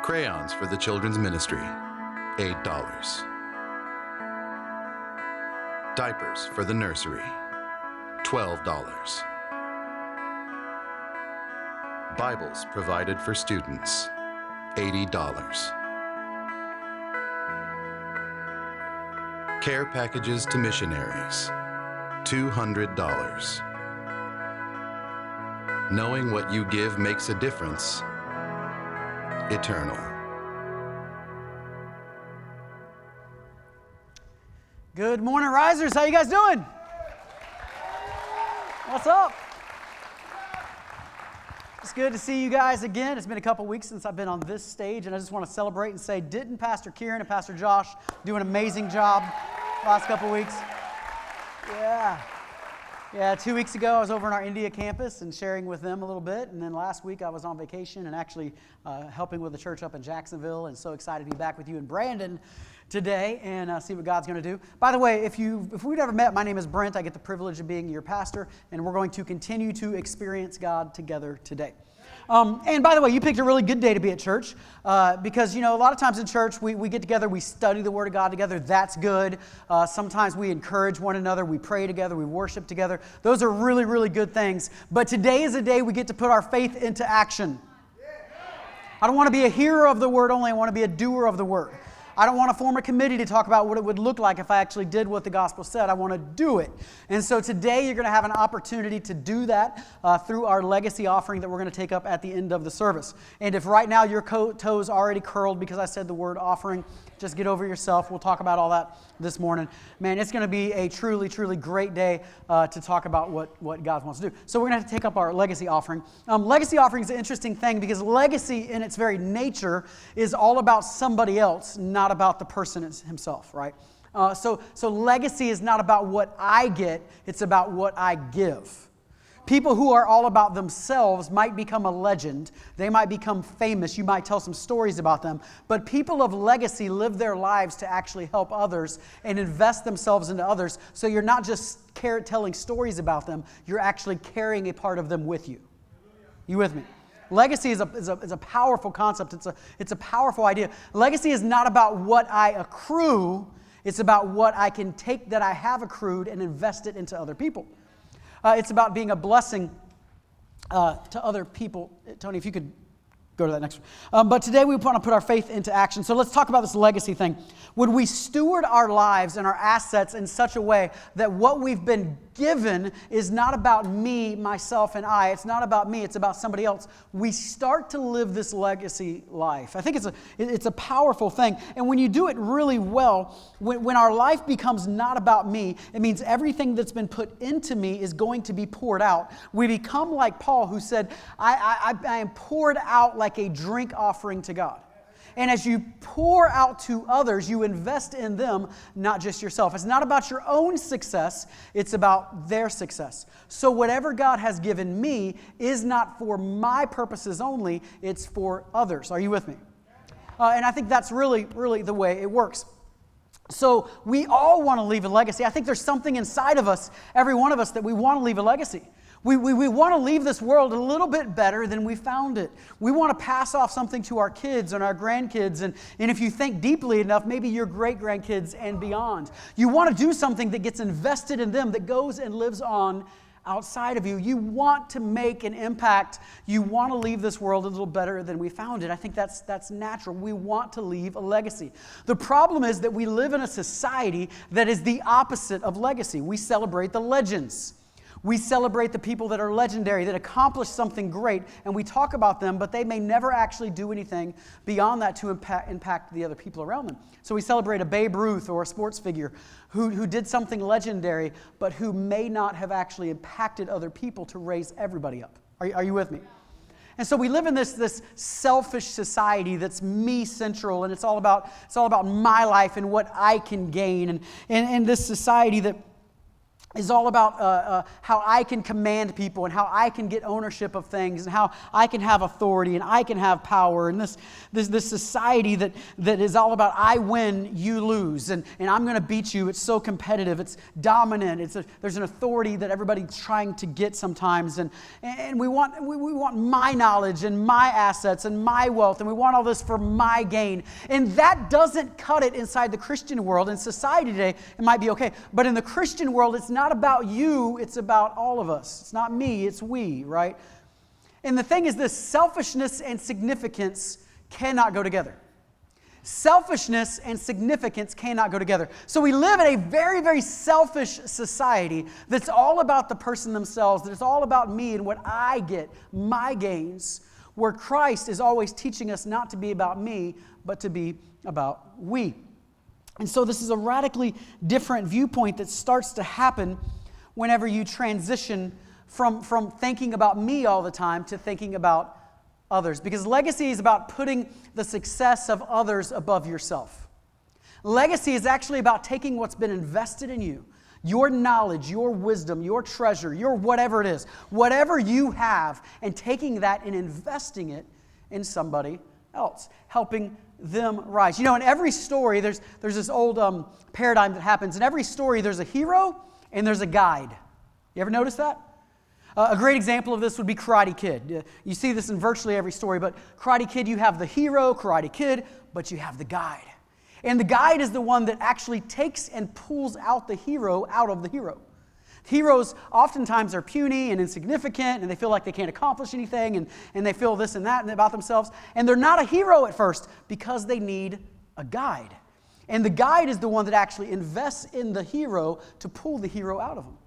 Crayons for the children's ministry, $8. Diapers for the nursery, $12. Bibles provided for students, $80. Care packages to missionaries, $200. Knowing what you give makes a difference, eternal. Good morning, Risers. How you guys doing? What's up? It's good to see you guys again. It's been a couple weeks since I've been on this stage, and I just want to celebrate and say, didn't Pastor Kieran and Pastor Josh do an amazing job last couple weeks? Yeah, 2 weeks ago I was over in our India campus and sharing with them a little bit, and then last week I was on vacation and actually helping with the church up in Jacksonville, and so excited to be back with you in Brandon today and see what God's going to do. By the way, if we've never met, my name is Brent. I get the privilege of being your pastor, and we're going to continue to experience God together today. And by the way, you picked a really good day to be at church because, you know, a lot of times in church we get together, we study the Word of God together. That's good. Sometimes we encourage one another. We pray together. We worship together. Those are really, really good things. But today is a day we get to put our faith into action. I don't want to be a hearer of the Word only. I want to be a doer of the Word. I don't want to form a committee to talk about what it would look like if I actually did what the gospel said. I want to do it. And so today you're going to have an opportunity to do that through our legacy offering that we're going to take up at the end of the service. And if right now your toes already curled because I said the word offering, just get over yourself. We'll talk about all that this morning. Man, it's going to be a truly, truly great day to talk about what God wants to do. So we're going to have to take up our legacy offering. Legacy offering is an interesting thing because legacy in its very nature is all about somebody else, not about the person himself, right? So legacy is not about what I get, it's about what I give. People who are all about themselves might become a legend. They might become famous. You might tell some stories about them. But people of legacy live their lives to actually help others and invest themselves into others. So you're not just telling stories about them. You're actually carrying a part of them with you. You with me? Legacy is a powerful concept. It's a powerful idea. Legacy is not about what I accrue. It's about what I can take that I have accrued and invest it into other people. It's about being a blessing to other people. Tony, if you could go to that next one. But today we want to put our faith into action. So let's talk about this legacy thing. Would we steward our lives and our assets in such a way that what we've been given is not about me, myself, and I. It's not about me. It's about somebody else. We start to live this legacy life. I think it's a powerful thing. And when you do it really well, when our life becomes not about me, it means everything that's been put into me is going to be poured out. We become like Paul, who said, I am poured out like a drink offering to God. And as you pour out to others, you invest in them, not just yourself. It's not about your own success, it's about their success. So whatever God has given me is not for my purposes only, it's for others. Are you with me? And I think that's really, really the way it works. So we all want to leave a legacy. I think there's something inside of us, every one of us, that we want to leave a legacy. We want to leave this world a little bit better than we found it. We want to pass off something to our kids and our grandkids, and if you think deeply enough, maybe your great-grandkids and beyond. You want to do something that gets invested in them, that goes and lives on outside of you. You want to make an impact. You want to leave this world a little better than we found it. I think that's natural. We want to leave a legacy. The problem is that we live in a society that is the opposite of legacy. We celebrate the legends. We celebrate the people that are legendary, that accomplish something great, and we talk about them, but they may never actually do anything beyond that to impact the other people around them. So we celebrate a Babe Ruth or a sports figure who did something legendary, but who may not have actually impacted other people to raise everybody up. Are you with me? And so we live in this selfish society that's me-central, and it's all about my life and what I can gain, and this society that is all about how I can command people and how I can get ownership of things and how I can have authority and I can have power. And this society that is all about I win, you lose, and I'm going to beat you. It's so competitive. It's dominant. There's an authority that everybody's trying to get sometimes. And we want my knowledge and my assets and my wealth, and we want all this for my gain. And that doesn't cut it inside the Christian world. In society today, it might be okay. But in the Christian world, it's not about you, it's about all of us. It's not me, it's we, right? And the thing is this, selfishness and significance cannot go together. Selfishness and significance cannot go together. So we live in a very, very selfish society that's all about the person themselves, that it's all about me and what I get, my gains, where Christ is always teaching us not to be about me, but to be about we. And so this is a radically different viewpoint that starts to happen whenever you transition from thinking about me all the time to thinking about others. Because legacy is about putting the success of others above yourself. Legacy is actually about taking what's been invested in you, your knowledge, your wisdom, your treasure, your whatever it is, whatever you have, and taking that and investing it in somebody else, helping them rise. You know, in every story, there's this old paradigm that happens. In every story, there's a hero and there's a guide. You ever notice that? A great example of this would be Karate Kid. You see this in virtually every story, but Karate Kid, you have the hero, Karate Kid, but you have the guide. And the guide is the one that actually takes and pulls out the hero out of the hero. Heroes oftentimes are puny and insignificant, and they feel like they can't accomplish anything, and they feel this and that about themselves. And they're not a hero at first because they need a guide. And the guide is the one that actually invests in the hero to pull the hero out of them.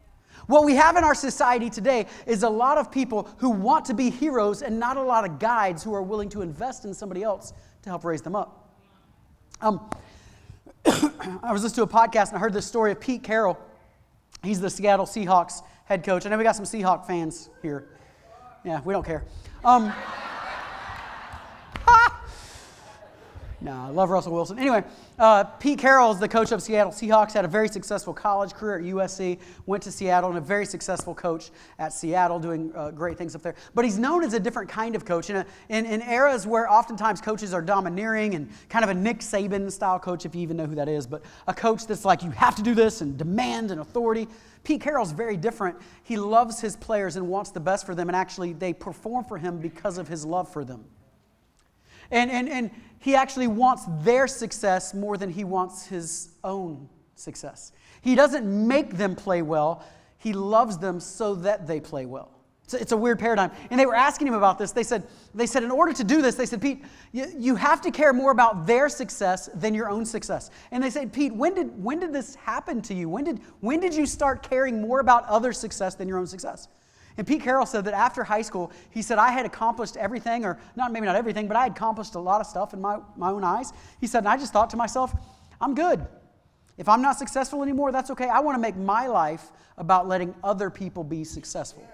What we have in our society today is a lot of people who want to be heroes and not a lot of guides who are willing to invest in somebody else to help raise them up. I was listening to a podcast and I heard this story of Pete Carroll. He's the Seattle Seahawks head coach. I know we got some Seahawk fans here. Yeah, we don't care. I love Russell Wilson. Anyway, Pete Carroll is the coach of Seattle Seahawks, had a very successful college career at USC, went to Seattle, and a very successful coach at Seattle, doing great things up there. But he's known as a different kind of coach. In eras where oftentimes coaches are domineering and kind of a Nick Saban-style coach, if you even know who that is, but a coach that's like, you have to do this and demand and authority. Pete Carroll's very different. He loves his players and wants the best for them, and actually they perform for him because of his love for them. And he actually wants their success more than he wants his own success. He doesn't make them play well. He loves them so that they play well. It's a weird paradigm. And they were asking him about this. They said, in order to do this, they said, Pete, you have to care more about their success than your own success. And they said, Pete, when did this happen to you? When did you start caring more about other success than your own success? And Pete Carroll said that after high school, he said, I had accomplished everything, or maybe not everything, but I had accomplished a lot of stuff in my own eyes. He said, and I just thought to myself, I'm good. If I'm not successful anymore, that's okay. I want to make my life about letting other people be successful.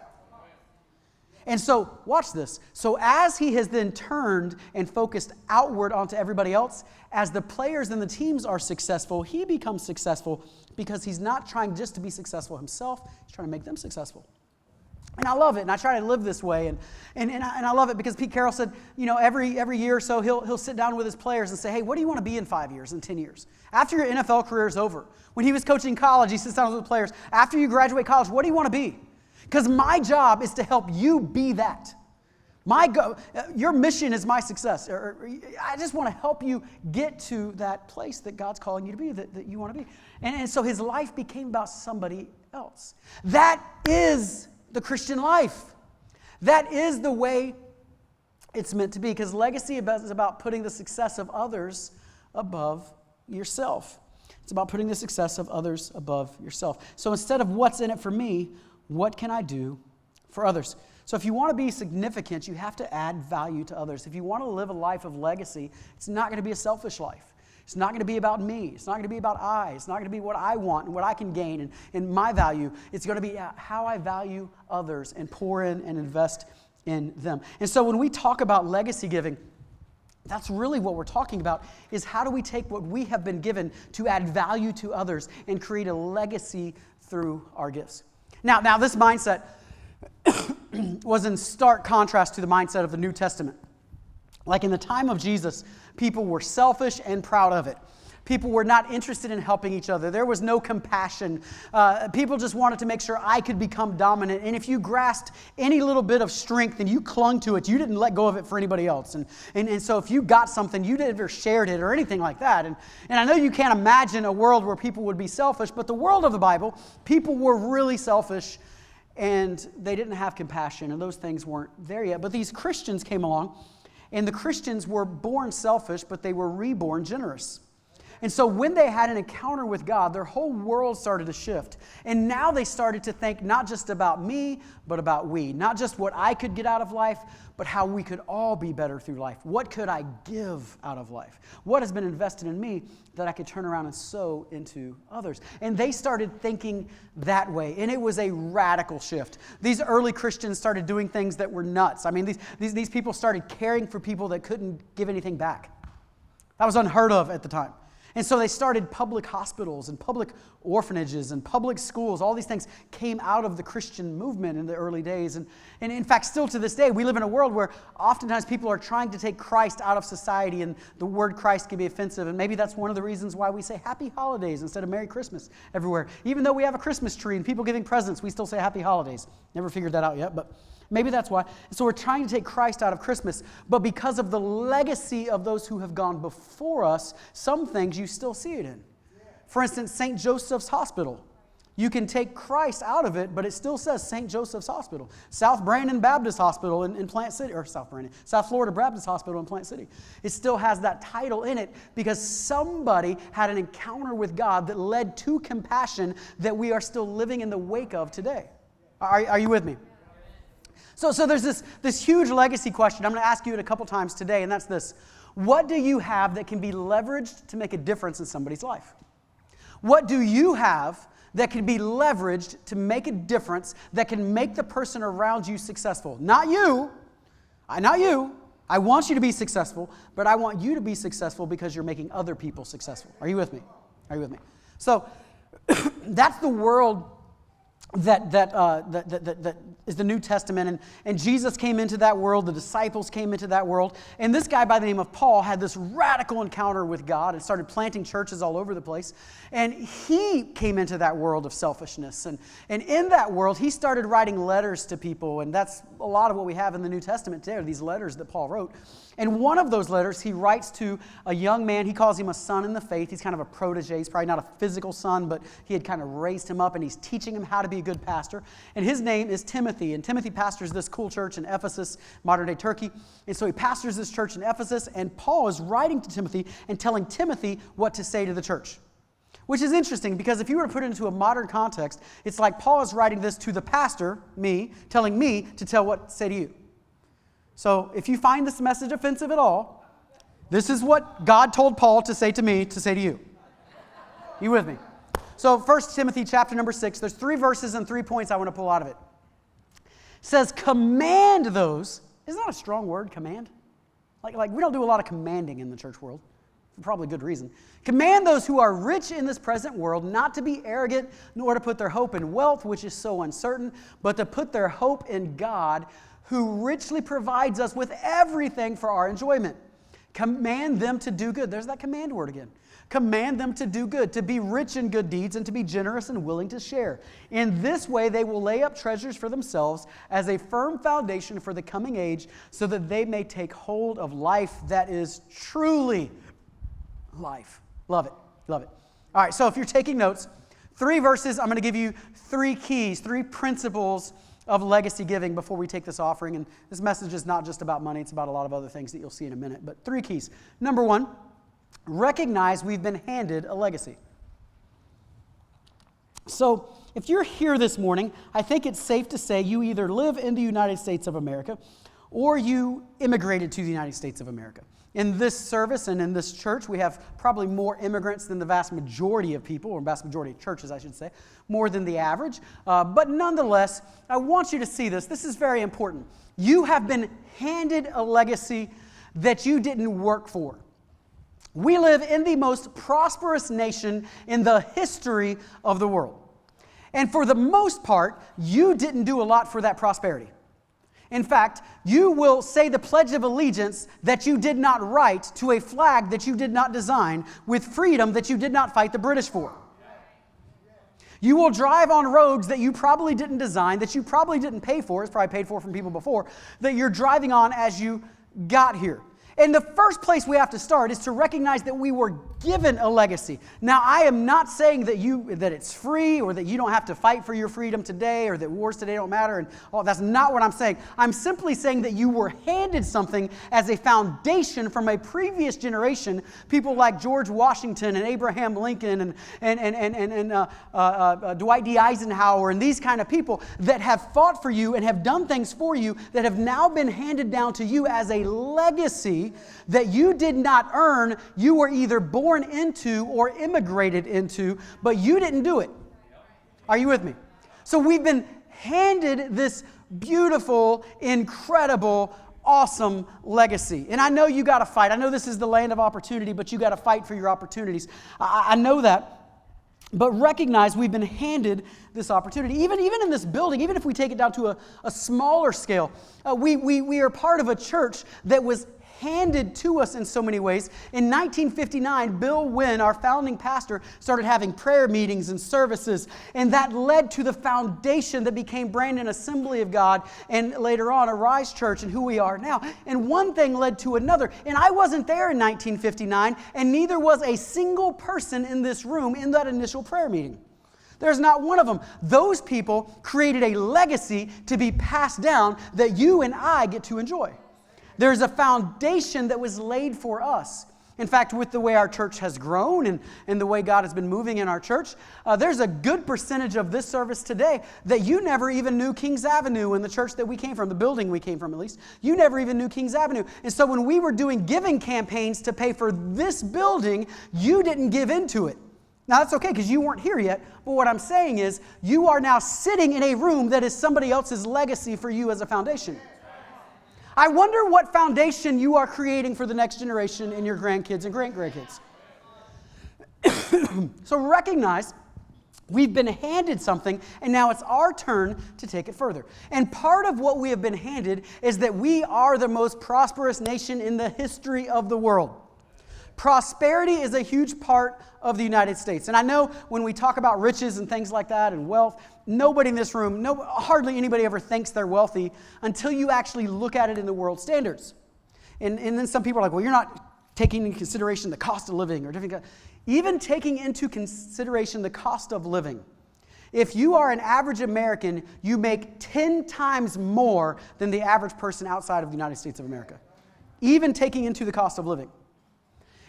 And so, watch this. So as he has then turned and focused outward onto everybody else, as the players and the teams are successful, he becomes successful because he's not trying just to be successful himself, he's trying to make them successful. And I love it, and I try to live this way, and I love it because Pete Carroll said, every year or so he'll sit down with his players and say, hey, what do you want to be in 5 years, in 10 years? After your NFL career is over. When he was coaching college, he sits down with the players, after you graduate college, what do you want to be? Because my job is to help you be that. Your mission is my success. I just want to help you get to that place that God's calling you to be, that you want to be. And so his life became about somebody else. That is the Christian life. That is the way it's meant to be, because legacy is about putting the success of others above yourself. It's about putting the success of others above yourself. So instead of what's in it for me, what can I do for others? So if you want to be significant, you have to add value to others. If you want to live a life of legacy, it's not going to be a selfish life. It's not going to be about me. It's not going to be about I. It's not going to be what I want and what I can gain and my value. It's going to be how I value others and pour in and invest in them. And so when we talk about legacy giving, that's really what we're talking about, is how do we take what we have been given to add value to others and create a legacy through our gifts. Now this mindset was in stark contrast to the mindset of the New Testament. Like in the time of Jesus, people were selfish and proud of it. People were not interested in helping each other. There was no compassion. People just wanted to make sure I could become dominant. And if you grasped any little bit of strength and you clung to it, you didn't let go of it for anybody else. And so if you got something, you never shared it or anything like that. And I know you can't imagine a world where people would be selfish, but the world of the Bible, people were really selfish and they didn't have compassion, and those things weren't there yet. But these Christians came along, and the Christians were born selfish, but they were reborn generous. And so when they had an encounter with God, their whole world started to shift. And now they started to think not just about me, but about we. Not just what I could get out of life, but how we could all be better through life. What could I give out of life? What has been invested in me that I could turn around and sow into others? And they started thinking that way. And it was a radical shift. These early Christians started doing things that were nuts. I mean, these people started caring for people that couldn't give anything back. That was unheard of at the time. And so they started public hospitals and public orphanages and public schools. All these things came out of the Christian movement in the early days. And in fact, still to this day, we live in a world where oftentimes people are trying to take Christ out of society, and the word Christ can be offensive. And maybe that's one of the reasons why we say Happy Holidays instead of Merry Christmas everywhere. Even though we have a Christmas tree and people giving presents, we still say Happy Holidays. Never figured that out yet, but maybe that's why. So we're trying to take Christ out of Christmas, but because of the legacy of those who have gone before us, some things you still see it in. For instance, St. Joseph's Hospital. You can take Christ out of it, but it still says St. Joseph's Hospital. South Brandon Baptist Hospital in Plant City, or South Florida Baptist Hospital in Plant City. It still has that title in it because somebody had an encounter with God that led to compassion that we are still living in the wake of today. Are you with me? So there's this huge legacy question. I'm going to ask you it a couple times today, and that's this. What do you have that can be leveraged to make a difference in somebody's life? What do you have that can be leveraged to make a difference that can make the person around you successful? Not you. I want you to be successful, but I want you to be successful because you're making other people successful. Are you with me? So that's the world that is the New Testament, and Jesus came into that world, the disciples came into that world, and this guy by the name of Paul had this radical encounter with God and started planting churches all over the place, and he came into that world of selfishness, and in that world he started writing letters to people, and that's a lot of what we have in the New Testament today, are these letters that Paul wrote. And one of those letters he writes to a young man. He calls him a son in the faith. He's kind of a protege. He's probably not a physical son, but he had kind of raised him up, and he's teaching him how to be a good pastor. And his name is Timothy. And Timothy pastors this cool church in Ephesus, modern-day Turkey. And so he pastors this church in Ephesus, and Paul is writing to Timothy and telling Timothy what to say to the church. Which is interesting, because if you were to put it into a modern context, it's like Paul is writing this to the pastor, me, telling me to tell what to say to you. So if you find this message offensive at all, this is what God told Paul to say to me, to say to you. You with me? So 1 Timothy chapter number 6, there's 3 verses and 3 points I want to pull out of it. says, command those. Isn't that a strong word, command? Like we don't do a lot of commanding in the church world, for probably good reason. Command those who are rich in this present world not to be arrogant, nor to put their hope in wealth, which is so uncertain, but to put their hope in God, who richly provides us with everything for our enjoyment. Command them to do good. There's that command word again. Command them to do good, to be rich in good deeds, and to be generous and willing to share. In this way, they will lay up treasures for themselves as a firm foundation for the coming age, so that they may take hold of life that is truly life. Love it. Love it. All right, so if you're taking notes, 3 verses, I'm going to give you 3 keys, 3 principles of legacy giving before we take this offering. And this message is not just about money, it's about a lot of other things that you'll see in a minute. But 3 keys. Number 1, recognize we've been handed a legacy. So if you're here this morning, I think it's safe to say you either live in the United States of America or you immigrated to the United States of America. In this service and in this church, we have probably more immigrants than the vast majority of people, or vast majority of churches, I should say, more than the average. But nonetheless, I want you to see this. This is very important. You have been handed a legacy that you didn't work for. We live in the most prosperous nation in the history of the world. And for the most part, you didn't do a lot for that prosperity. In fact, you will say the Pledge of Allegiance that you did not write to a flag that you did not design with freedom that you did not fight the British for. You will drive on roads that you probably didn't design, that you probably didn't pay for, it's probably paid for from people before, that you're driving on as you got here. And the first place we have to start is to recognize that we were given a legacy. Now, I am not saying that it's free or that you don't have to fight for your freedom today or that wars today don't matter. And that's not what I'm saying. I'm simply saying that you were handed something as a foundation from a previous generation. People like George Washington and Abraham Lincoln and Dwight D. Eisenhower and these kind of people that have fought for you and have done things for you that have now been handed down to you as a legacy that you did not earn. You were either born into or immigrated into, but you didn't do it. Are you with me? So we've been handed this beautiful, incredible, awesome legacy. And I know you got to fight. I know this is the land of opportunity, but you got to fight for your opportunities. I know that. But recognize we've been handed this opportunity. Even in this building, even if we take it down to a smaller scale, we are part of a church that was handed to us in so many ways. In 1959, Bill Wynn, our founding pastor, started having prayer meetings and services, and that led to the foundation that became Brandon Assembly of God, and later on, Arise Church, and who we are now. And one thing led to another. And I wasn't there in 1959, and neither was a single person in this room in that initial prayer meeting. There's not one of them. Those people created a legacy to be passed down that you and I get to enjoy. There's a foundation that was laid for us. In fact, with the way our church has grown and the way God has been moving in our church, there's a good percentage of this service today that you never even knew Kings Avenue in the church that we came from, the building we came from at least. You never even knew Kings Avenue. And so when we were doing giving campaigns to pay for this building, you didn't give into it. Now, that's okay because you weren't here yet, but what I'm saying is you are now sitting in a room that is somebody else's legacy for you as a foundation. I wonder what foundation you are creating for the next generation and your grandkids and great-grandkids. So recognize we've been handed something, and now it's our turn to take it further. And part of what we have been handed is that we are the most prosperous nation in the history of the world. Prosperity is a huge part of the United States. And I know when we talk about riches and things like that and wealth, nobody in this room, hardly anybody ever thinks they're wealthy until you actually look at it in the world standards. And then some people are like, well, you're not taking into consideration the cost of living or different. Even taking into consideration the cost of living. If you are an average American, you make 10 times more than the average person outside of the United States of America. Even taking into the cost of living.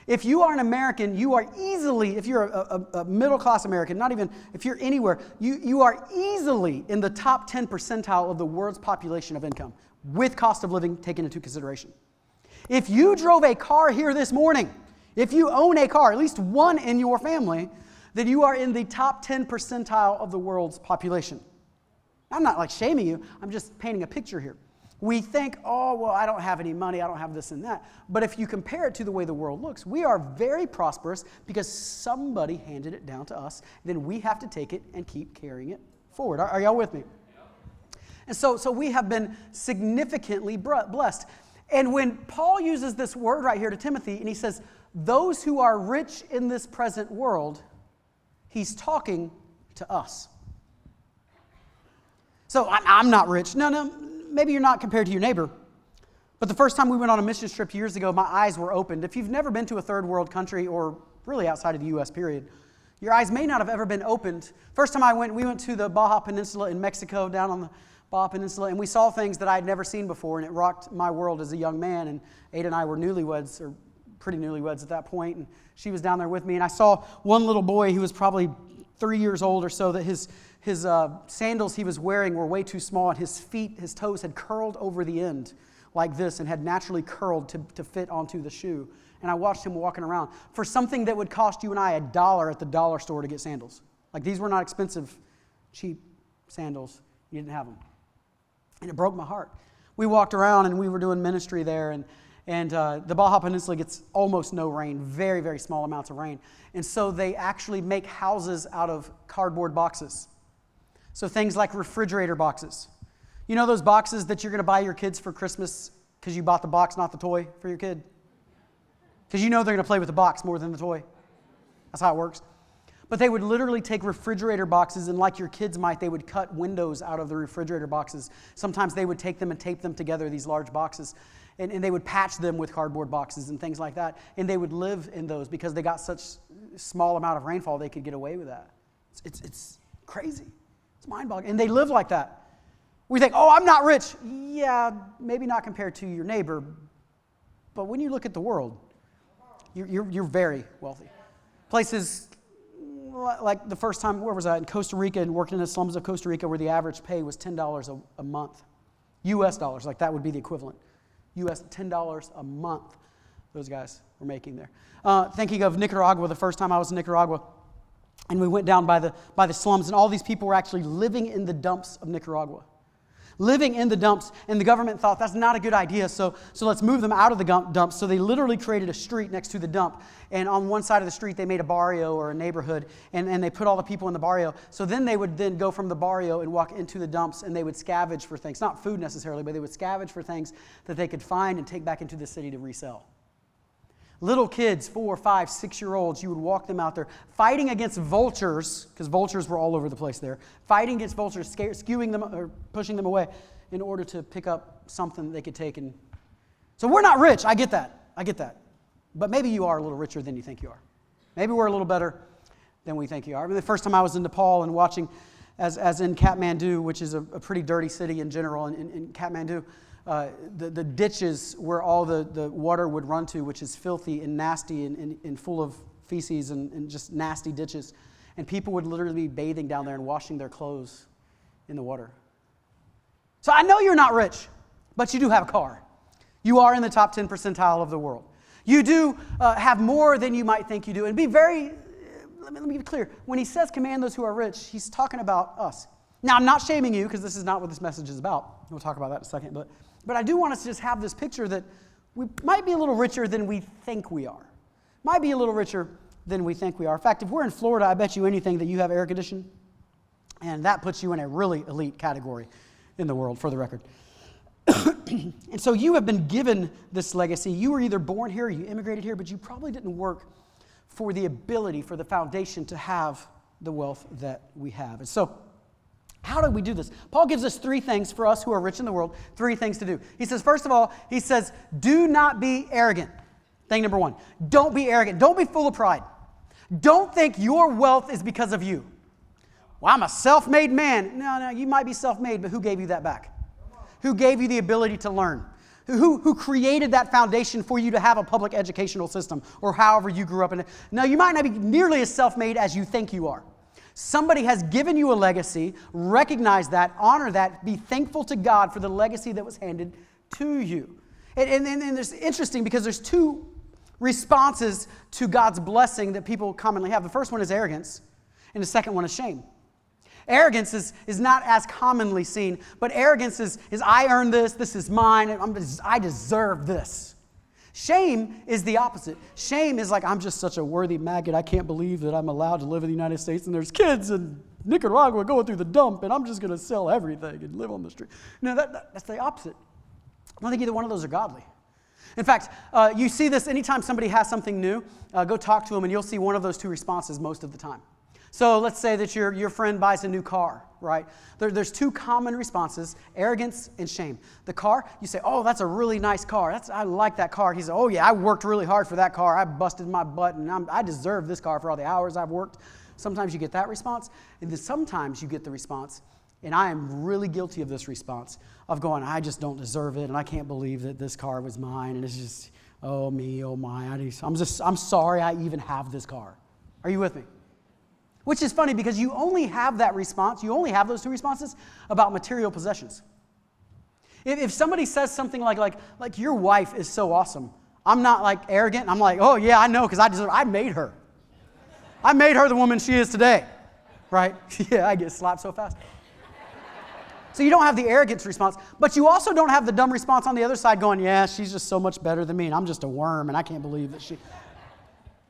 If you are an American, you are easily, if you're a middle-class American, not even if you're anywhere, you are easily in the top 10 percentile of the world's population of income, with cost of living taken into consideration. If you drove a car here this morning, if you own a car, at least one in your family, then you are in the top 10 percentile of the world's population. I'm not like shaming you. I'm just painting a picture here. We think, oh, well, I don't have any money. I don't have this and that. But if you compare it to the way the world looks, we are very prosperous because somebody handed it down to us. Then we have to take it and keep carrying it forward. Are y'all with me? And so we have been significantly blessed. And when Paul uses this word right here to Timothy, and he says, those who are rich in this present world, he's talking to us. So I'm not rich. No, maybe you're not compared to your neighbor. But the first time we went on a mission trip years ago, my eyes were opened. If you've never been to a third world country, or really outside of the U.S., period, your eyes may not have ever been opened. First time we went to the Baja Peninsula in Mexico, down on the Baja Peninsula, and we saw things that I had never seen before, and it rocked my world as a young man. And Ada and I were newlyweds, or pretty newlyweds at that point, and she was down there with me, and I saw one little boy who was probably 3 years old or so, that his sandals he was wearing were way too small, and his toes had curled over the end like this and had naturally curled to fit onto the shoe. And I watched him walking around for something that would cost you and I $1 at the dollar store to get sandals. Like, these were not expensive, cheap sandals. You didn't have them. And it broke my heart. We walked around and we were doing ministry there, and the Baja Peninsula gets almost no rain, very, very small amounts of rain. And so they actually make houses out of cardboard boxes. So things like refrigerator boxes. You know those boxes that you're going to buy your kids for Christmas because you bought the box, not the toy for your kid? Because you know they're going to play with the box more than the toy. That's how it works. But they would literally take refrigerator boxes, and like your kids might, they would cut windows out of the refrigerator boxes. Sometimes they would take them and tape them together, these large boxes, and they would patch them with cardboard boxes and things like that. And they would live in those because they got such small amount of rainfall, they could get away with that. It's crazy. It's mind-boggling. And they live like that. We think, oh, I'm not rich. Yeah, maybe not compared to your neighbor. But when you look at the world, you're very wealthy. Places like the first time, where was I? In Costa Rica, and working in the slums of Costa Rica, where the average pay was $10 a month. U.S. dollars, like that would be the equivalent. U.S. $10 a month those guys were making there. Thinking of Nicaragua, the first time I was in Nicaragua, and we went down by the slums, and all these people were actually living in the dumps of Nicaragua. Living in the dumps, and the government thought that's not a good idea, so let's move them out of the dumps. So they literally created a street next to the dump, and on one side of the street they made a barrio or a neighborhood, and they put all the people in the barrio. So then they would then go from the barrio and walk into the dumps, and they would scavenge for things, not food necessarily, but they would scavenge for things that they could find and take back into the city to resell. Little kids, 4, 5, 6-year-olds, you would walk them out there fighting against vultures, because vultures were all over the place there, fighting against vultures, skewing them or pushing them away in order to pick up something they could take. And so we're not rich. I get that. But maybe you are a little richer than you think you are. Maybe we're a little better than we think you are. I mean, the first time I was in Nepal and watching, as in Kathmandu, which is a pretty dirty city in general, in Kathmandu, the ditches where all the water would run to, which is filthy and nasty and full of feces and just nasty ditches. And people would literally be bathing down there and washing their clothes in the water. So I know you're not rich, but you do have a car. You are in the top 10 percentile of the world. You do have more than you might think you do. And be very, let me be clear. When he says command those who are rich, he's talking about us. Now, I'm not shaming you, because this is not what this message is about. We'll talk about that in a second. But I do want us to just have this picture that we might be a little richer than we think we are. Might be a little richer than we think we are. In fact, if we're in Florida, I bet you anything that you have air conditioning, and that puts you in a really elite category in the world, for the record. And so you have been given this legacy. You were either born here or you immigrated here, but you probably didn't work for the ability, for the foundation to have the wealth that we have. And so how do we do this? Paul gives us 3 things for us who are rich in the world, 3 things to do. He says, first of all, he says, do not be arrogant. Thing number 1, don't be arrogant. Don't be full of pride. Don't think your wealth is because of you. Well, I'm a self-made man. No, you might be self-made, but who gave you that back? Who gave you the ability to learn? Who created that foundation for you to have a public educational system, or however you grew up in it? No, you might not be nearly as self-made as you think you are. Somebody has given you a legacy. Recognize that, honor that, be thankful to God for the legacy that was handed to you. And it's interesting because there's 2 responses to God's blessing that people commonly have. The first one is arrogance, and the second one is shame. Arrogance is not as commonly seen, but arrogance is I earned this, this is mine, I deserve this. Shame is the opposite. Shame is like, I'm just such a worthy maggot, I can't believe that I'm allowed to live in the United States and there's kids in Nicaragua going through the dump and I'm just going to sell everything and live on the street. No, that's the opposite. I don't think either one of those are godly. In fact, you see this anytime somebody has something new, go talk to them and you'll see one of those two responses most of the time. So let's say that your friend buys a new car, right? There's two common responses, arrogance and shame. The car, you say, oh, that's a really nice car. I like that car. He says, oh yeah, I worked really hard for that car. I busted my butt and I deserve this car for all the hours I've worked. Sometimes you get that response, and then sometimes you get the response, and I am really guilty of this response, of going, I just don't deserve it, and I can't believe that this car was mine, and it's just, oh me, oh my, I'm sorry I even have this car. Are you with me? Which is funny because you only have that response, you only have those two responses about material possessions. If somebody says something like your wife is so awesome, I'm not like arrogant, I'm like, oh yeah, I know because I made her. I made her the woman she is today, right? Yeah, I get slapped so fast. So you don't have the arrogance response, but you also don't have the dumb response on the other side going, yeah, she's just so much better than me, and I'm just a worm, and I can't believe that she...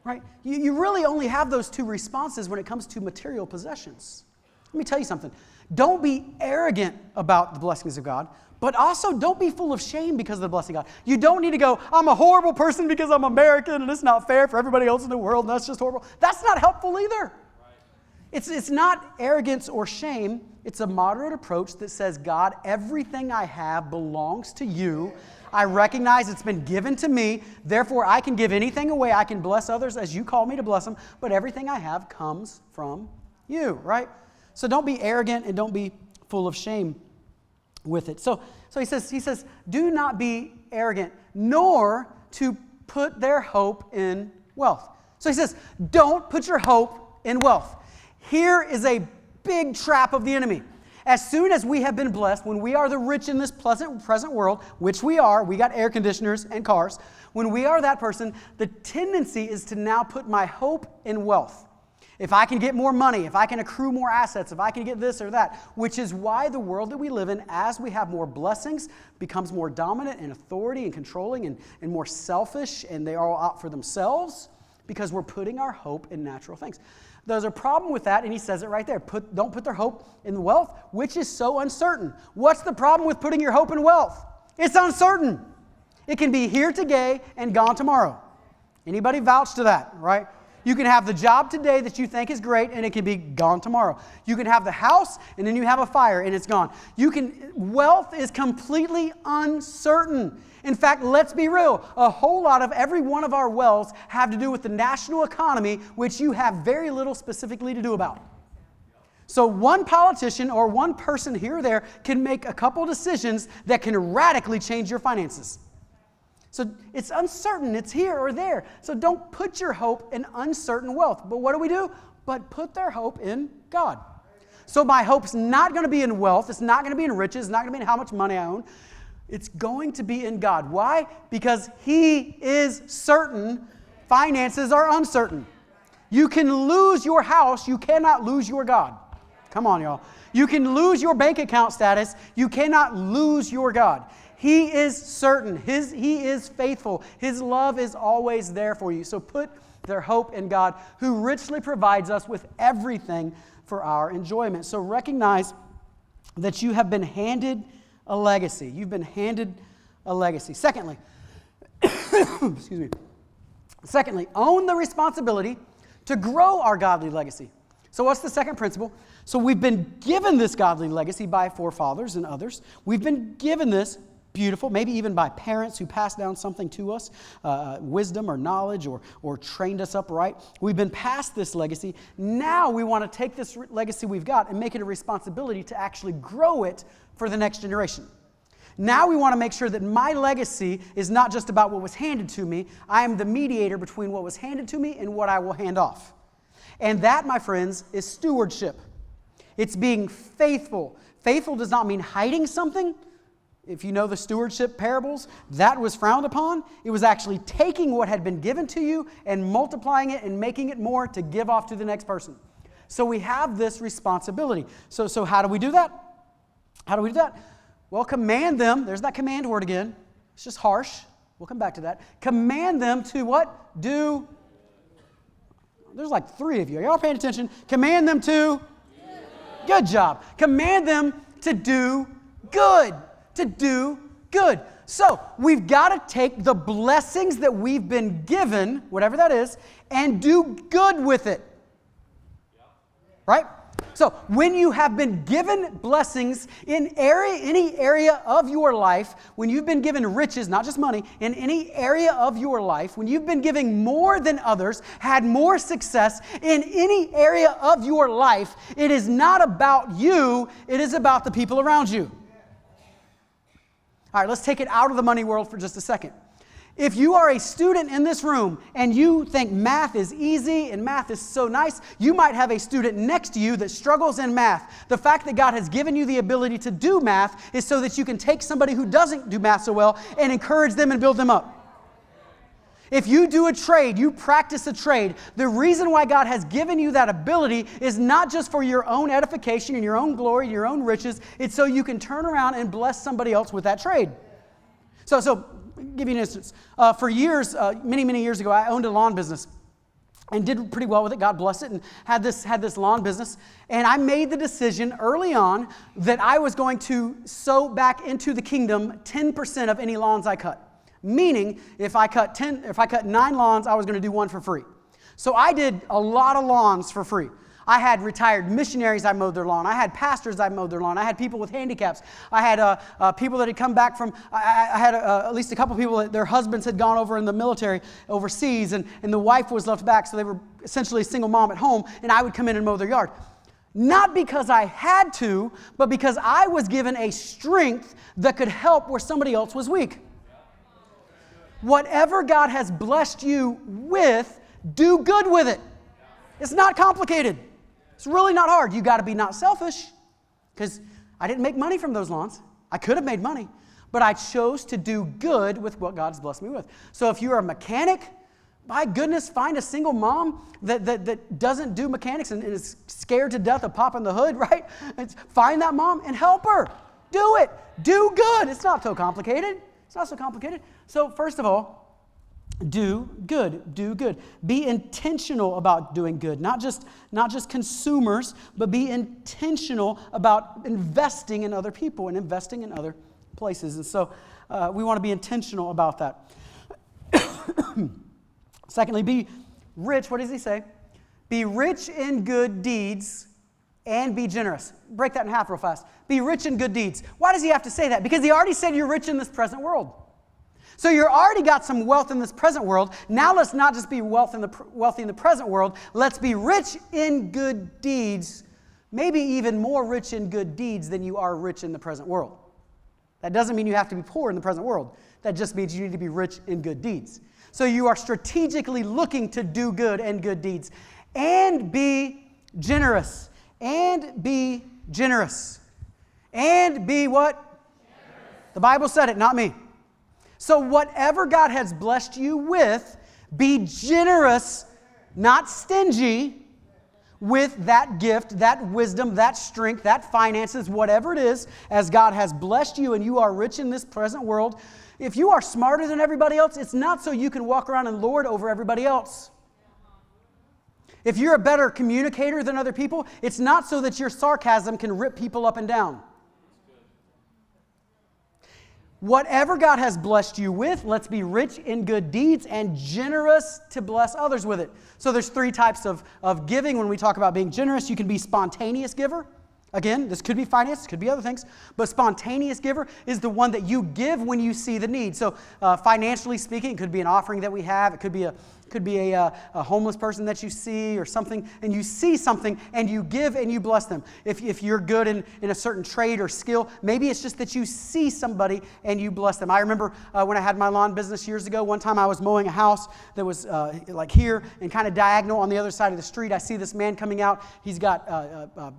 Right? You really only have those two responses when it comes to material possessions. Let me tell you something. Don't be arrogant about the blessings of God, but also don't be full of shame because of the blessing of God. You don't need to go, I'm a horrible person because I'm American and it's not fair for everybody else in the world and that's just horrible. That's not helpful either. It's not arrogance or shame. It's a moderate approach that says, God, everything I have belongs to you. I recognize it's been given to me. Therefore, I can give anything away. I can bless others as you call me to bless them. But everything I have comes from you, right? So don't be arrogant and don't be full of shame with it. So he says, do not be arrogant, nor to put their hope in wealth. So he says, don't put your hope in wealth. Here is a big trap of the enemy. As soon as we have been blessed, when we are the rich in this pleasant present world, which we are, we got air conditioners and cars, when we are that person, the tendency is to now put my hope in wealth. If I can get more money, if I can accrue more assets, if I can get this or that, which is why the world that we live in, as we have more blessings, becomes more dominant in authority and controlling and more selfish, and they are all out for themselves because we're putting our hope in natural things. There's a problem with that, and he says it right there. Don't put their hope in wealth, which is so uncertain. What's the problem with putting your hope in wealth? It's uncertain. It can be here today and gone tomorrow. Anybody vouch to that, right? You can have the job today that you think is great, and it can be gone tomorrow. You can have the house, and then you have a fire, and it's gone. Wealth is completely uncertain. In fact, let's be real. A whole lot of every one of our wealths have to do with the national economy, which you have very little specifically to do about. So one politician or one person here or there can make a couple decisions that can radically change your finances. So it's uncertain. It's here or there. So don't put your hope in uncertain wealth. But what do? But put their hope in God. So my hope's not going to be in wealth. It's not going to be in riches. It's not going to be in how much money I own. It's going to be in God. Why? Because He is certain. Finances are uncertain. You can lose your house. You cannot lose your God. Come on, y'all. You can lose your bank account status. You cannot lose your God. He is certain. He is faithful. His love is always there for you. So put their hope in God, who richly provides us with everything for our enjoyment. So recognize that you have been handed a legacy. You've been handed a legacy. Secondly, excuse me. Secondly, own the responsibility to grow our godly legacy. So what's the second principle? So we've been given this godly legacy by forefathers and others. We've been given this beautiful, maybe even by parents who passed down something to us, wisdom or knowledge or trained us up right. We've been passed this legacy. Now we want to take this legacy we've got and make it a responsibility to actually grow it for the next generation. Now we want to make sure that my legacy is not just about what was handed to me. I am the mediator between what was handed to me and what I will hand off. And that, my friends, is stewardship. It's being faithful. Faithful does not mean hiding something. If you know the stewardship parables, that was frowned upon. It was actually taking what had been given to you and multiplying it and making it more to give off to the next person. So we have this responsibility. So how do we do that? How do we do that? Well, command them. There's that command word again. It's just harsh. We'll come back to that. Command them to what? Do. There's like 3 of you. Are y'all paying attention? Command them to. Good job. Command them to do good. To do good. So we've got to take the blessings that we've been given, whatever that is, and do good with it. Right? So when you have been given blessings in any area of your life, when you've been given riches, not just money, in any area of your life, when you've been giving more than others, had more success in any area of your life, it is not about you, it is about the people around you. All right, let's take it out of the money world for just a second. If you are a student in this room and you think math is easy and math is so nice, you might have a student next to you that struggles in math. The fact that God has given you the ability to do math is so that you can take somebody who doesn't do math so well and encourage them and build them up. If you do a trade, you practice a trade, the reason why God has given you that ability is not just for your own edification and your own glory, your own riches. It's so you can turn around and bless somebody else with that trade. So I'll give you an instance. For years, many years ago, I owned a lawn business and did pretty well with it. God bless it, and had this lawn business. And I made the decision early on that I was going to sow back into the kingdom 10% of any lawns I cut. Meaning, if I cut 9 lawns, I was going to do 1 for free. So I did a lot of lawns for free. I had retired missionaries I mowed their lawn. I had pastors I mowed their lawn. I had people with handicaps. I had people that had come back from, I had at least a couple people that their husbands had gone over in the military overseas, and the wife was left back, so they were essentially a single mom at home, and I would come in and mow their yard. Not because I had to, but because I was given a strength that could help where somebody else was weak. Whatever God has blessed you with, do good with it. It's not complicated. It's really not hard. You got to be not selfish, because I didn't make money from those lawns. I could have made money, but I chose to do good with what God's blessed me with. So if you're a mechanic, my goodness, find a single mom that doesn't do mechanics and is scared to death of popping the hood, right? Find that mom and help her. Do it. Do good. It's not so complicated. It's not so complicated. So first of all, do good. Do good. Be intentional about doing good. Not just consumers, but be intentional about investing in other people and investing in other places. And so we want to be intentional about that. Secondly, be rich. What does he say? Be rich in good deeds and be generous. Break that in half real fast. Be rich in good deeds. Why does he have to say that? Because he already said you're rich in this present world. So you've already got some wealth in this present world. Now let's not just be wealthy in the present world. Let's be rich in good deeds, maybe even more rich in good deeds than you are rich in the present world. That doesn't mean you have to be poor in the present world. That just means you need to be rich in good deeds. So you are strategically looking to do good and good deeds. And be generous. And be generous. And be what? Generous. The Bible said it, not me. So whatever God has blessed you with, be generous, not stingy, with that gift, that wisdom, that strength, that finances, whatever it is, as God has blessed you and you are rich in this present world. If you are smarter than everybody else, it's not so you can walk around and lord over everybody else. If you're a better communicator than other people, it's not so that your sarcasm can rip people up and down. Whatever God has blessed you with, let's be rich in good deeds and generous to bless others with it. So there's 3 types of giving when we talk about being generous. You can be spontaneous giver. Again, this could be finance, could be other things, but spontaneous giver is the one that you give when you see the need. So financially speaking, it could be an offering that we have. It could be a homeless person that you see or something, and you see something and you give and you bless them. If you're good in a certain trade or skill, maybe it's just that you see somebody and you bless them. I remember when I had my lawn business years ago, one time I was mowing a house that was like here and kind of diagonal on the other side of the street. I see this man coming out. He's got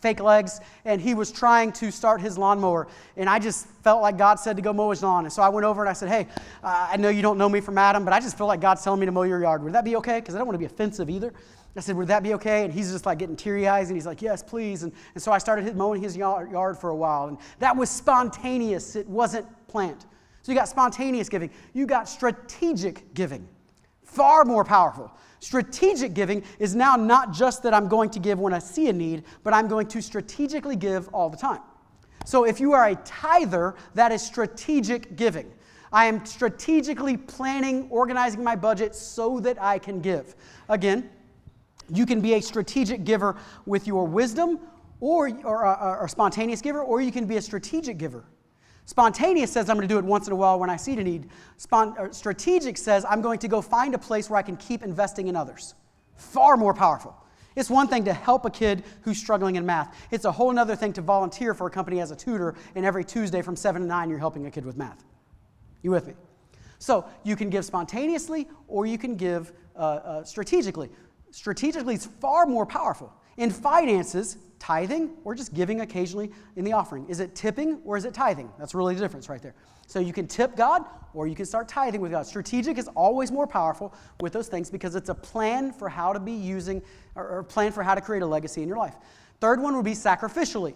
fake legs, and he was trying to start his lawnmower, and I just felt like God said to go mow his lawn. And so I went over and I said, hey, I know you don't know me from Adam, but I just feel like God's telling me to mow your yard. Would that be okay? Because I don't want to be offensive either. I said, would that be okay? And he's just like getting teary-eyed, and he's like, yes, please. And so I started mowing his yard for a while. And that was spontaneous. It wasn't planned. So you got spontaneous giving. You got strategic giving. Far more powerful. Strategic giving is now not just that I'm going to give when I see a need, but I'm going to strategically give all the time. So if you are a tither, that is strategic giving. I am strategically planning, organizing my budget so that I can give. Again, you can be a strategic giver with your wisdom or a spontaneous giver, or you can be a strategic giver. Spontaneous says I'm going to do it once in a while when I see the need. Strategic says I'm going to go find a place where I can keep investing in others. Far more powerful. It's one thing to help a kid who's struggling in math. It's a whole other thing to volunteer for a company as a tutor, and every Tuesday from 7 to 9 you're helping a kid with math. You with me? So you can give spontaneously or you can give strategically. Strategically is far more powerful. In finances, tithing or just giving occasionally in the offering. Is it tipping or is it tithing? That's really the difference right there. So you can tip God or you can start tithing with God. Strategic is always more powerful with those things because it's a plan for how to be using or plan for how to create a legacy in your life. Third one would be sacrificially.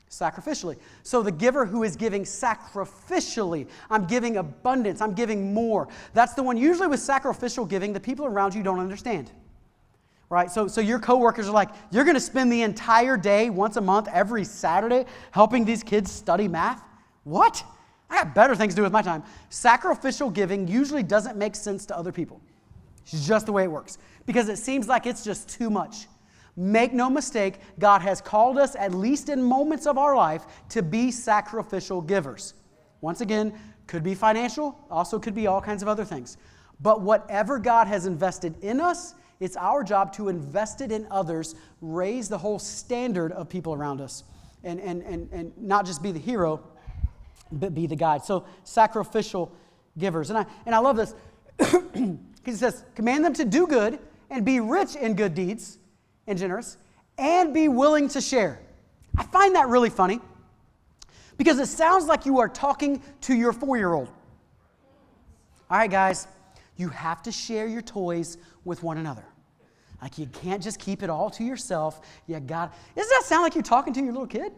Sacrificially. So the giver who is giving sacrificially, I'm giving abundance, I'm giving more. That's the one usually with sacrificial giving the people around you don't understand. Right? So your coworkers are like, you're going to spend the entire day, once a month, every Saturday, helping these kids study math? What? I got better things to do with my time. Sacrificial giving usually doesn't make sense to other people. It's just the way it works. Because it seems like it's just too much. Make no mistake, God has called us, at least in moments of our life, to be sacrificial givers. Once again, could be financial, also could be all kinds of other things. But whatever God has invested in us, it's our job to invest it in others, raise the whole standard of people around us, and not just be the hero, but be the guide. So sacrificial givers. And I love this because he says, command them to do good and be rich in good deeds and generous and be willing to share. I find that really funny because it sounds like you are talking to your 4-year-old. All right, guys, you have to share your toys with one another. Like you can't just keep it all to yourself. Doesn't that sound like you're talking to your little kid?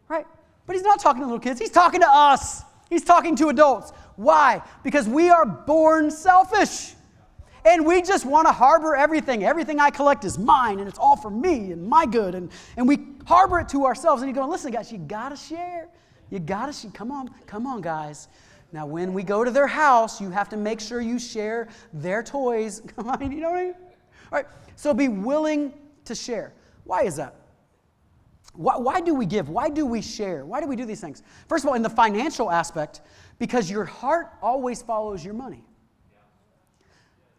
Right? But he's not talking to little kids. He's talking to us. He's talking to adults. Why? Because we are born selfish. And we just want to harbor everything. Everything I collect is mine, and it's all for me and my good. And we harbor it to ourselves. And you're going, listen, guys, you got to share. You got to share. Come on, guys. Now, when we go to their house, you have to make sure you share their toys. Come on, you know what I mean? All right, so be willing to share. Why is that? Why do we give? Why do we share? Why do we do these things? First of all, in the financial aspect, because your heart always follows your money.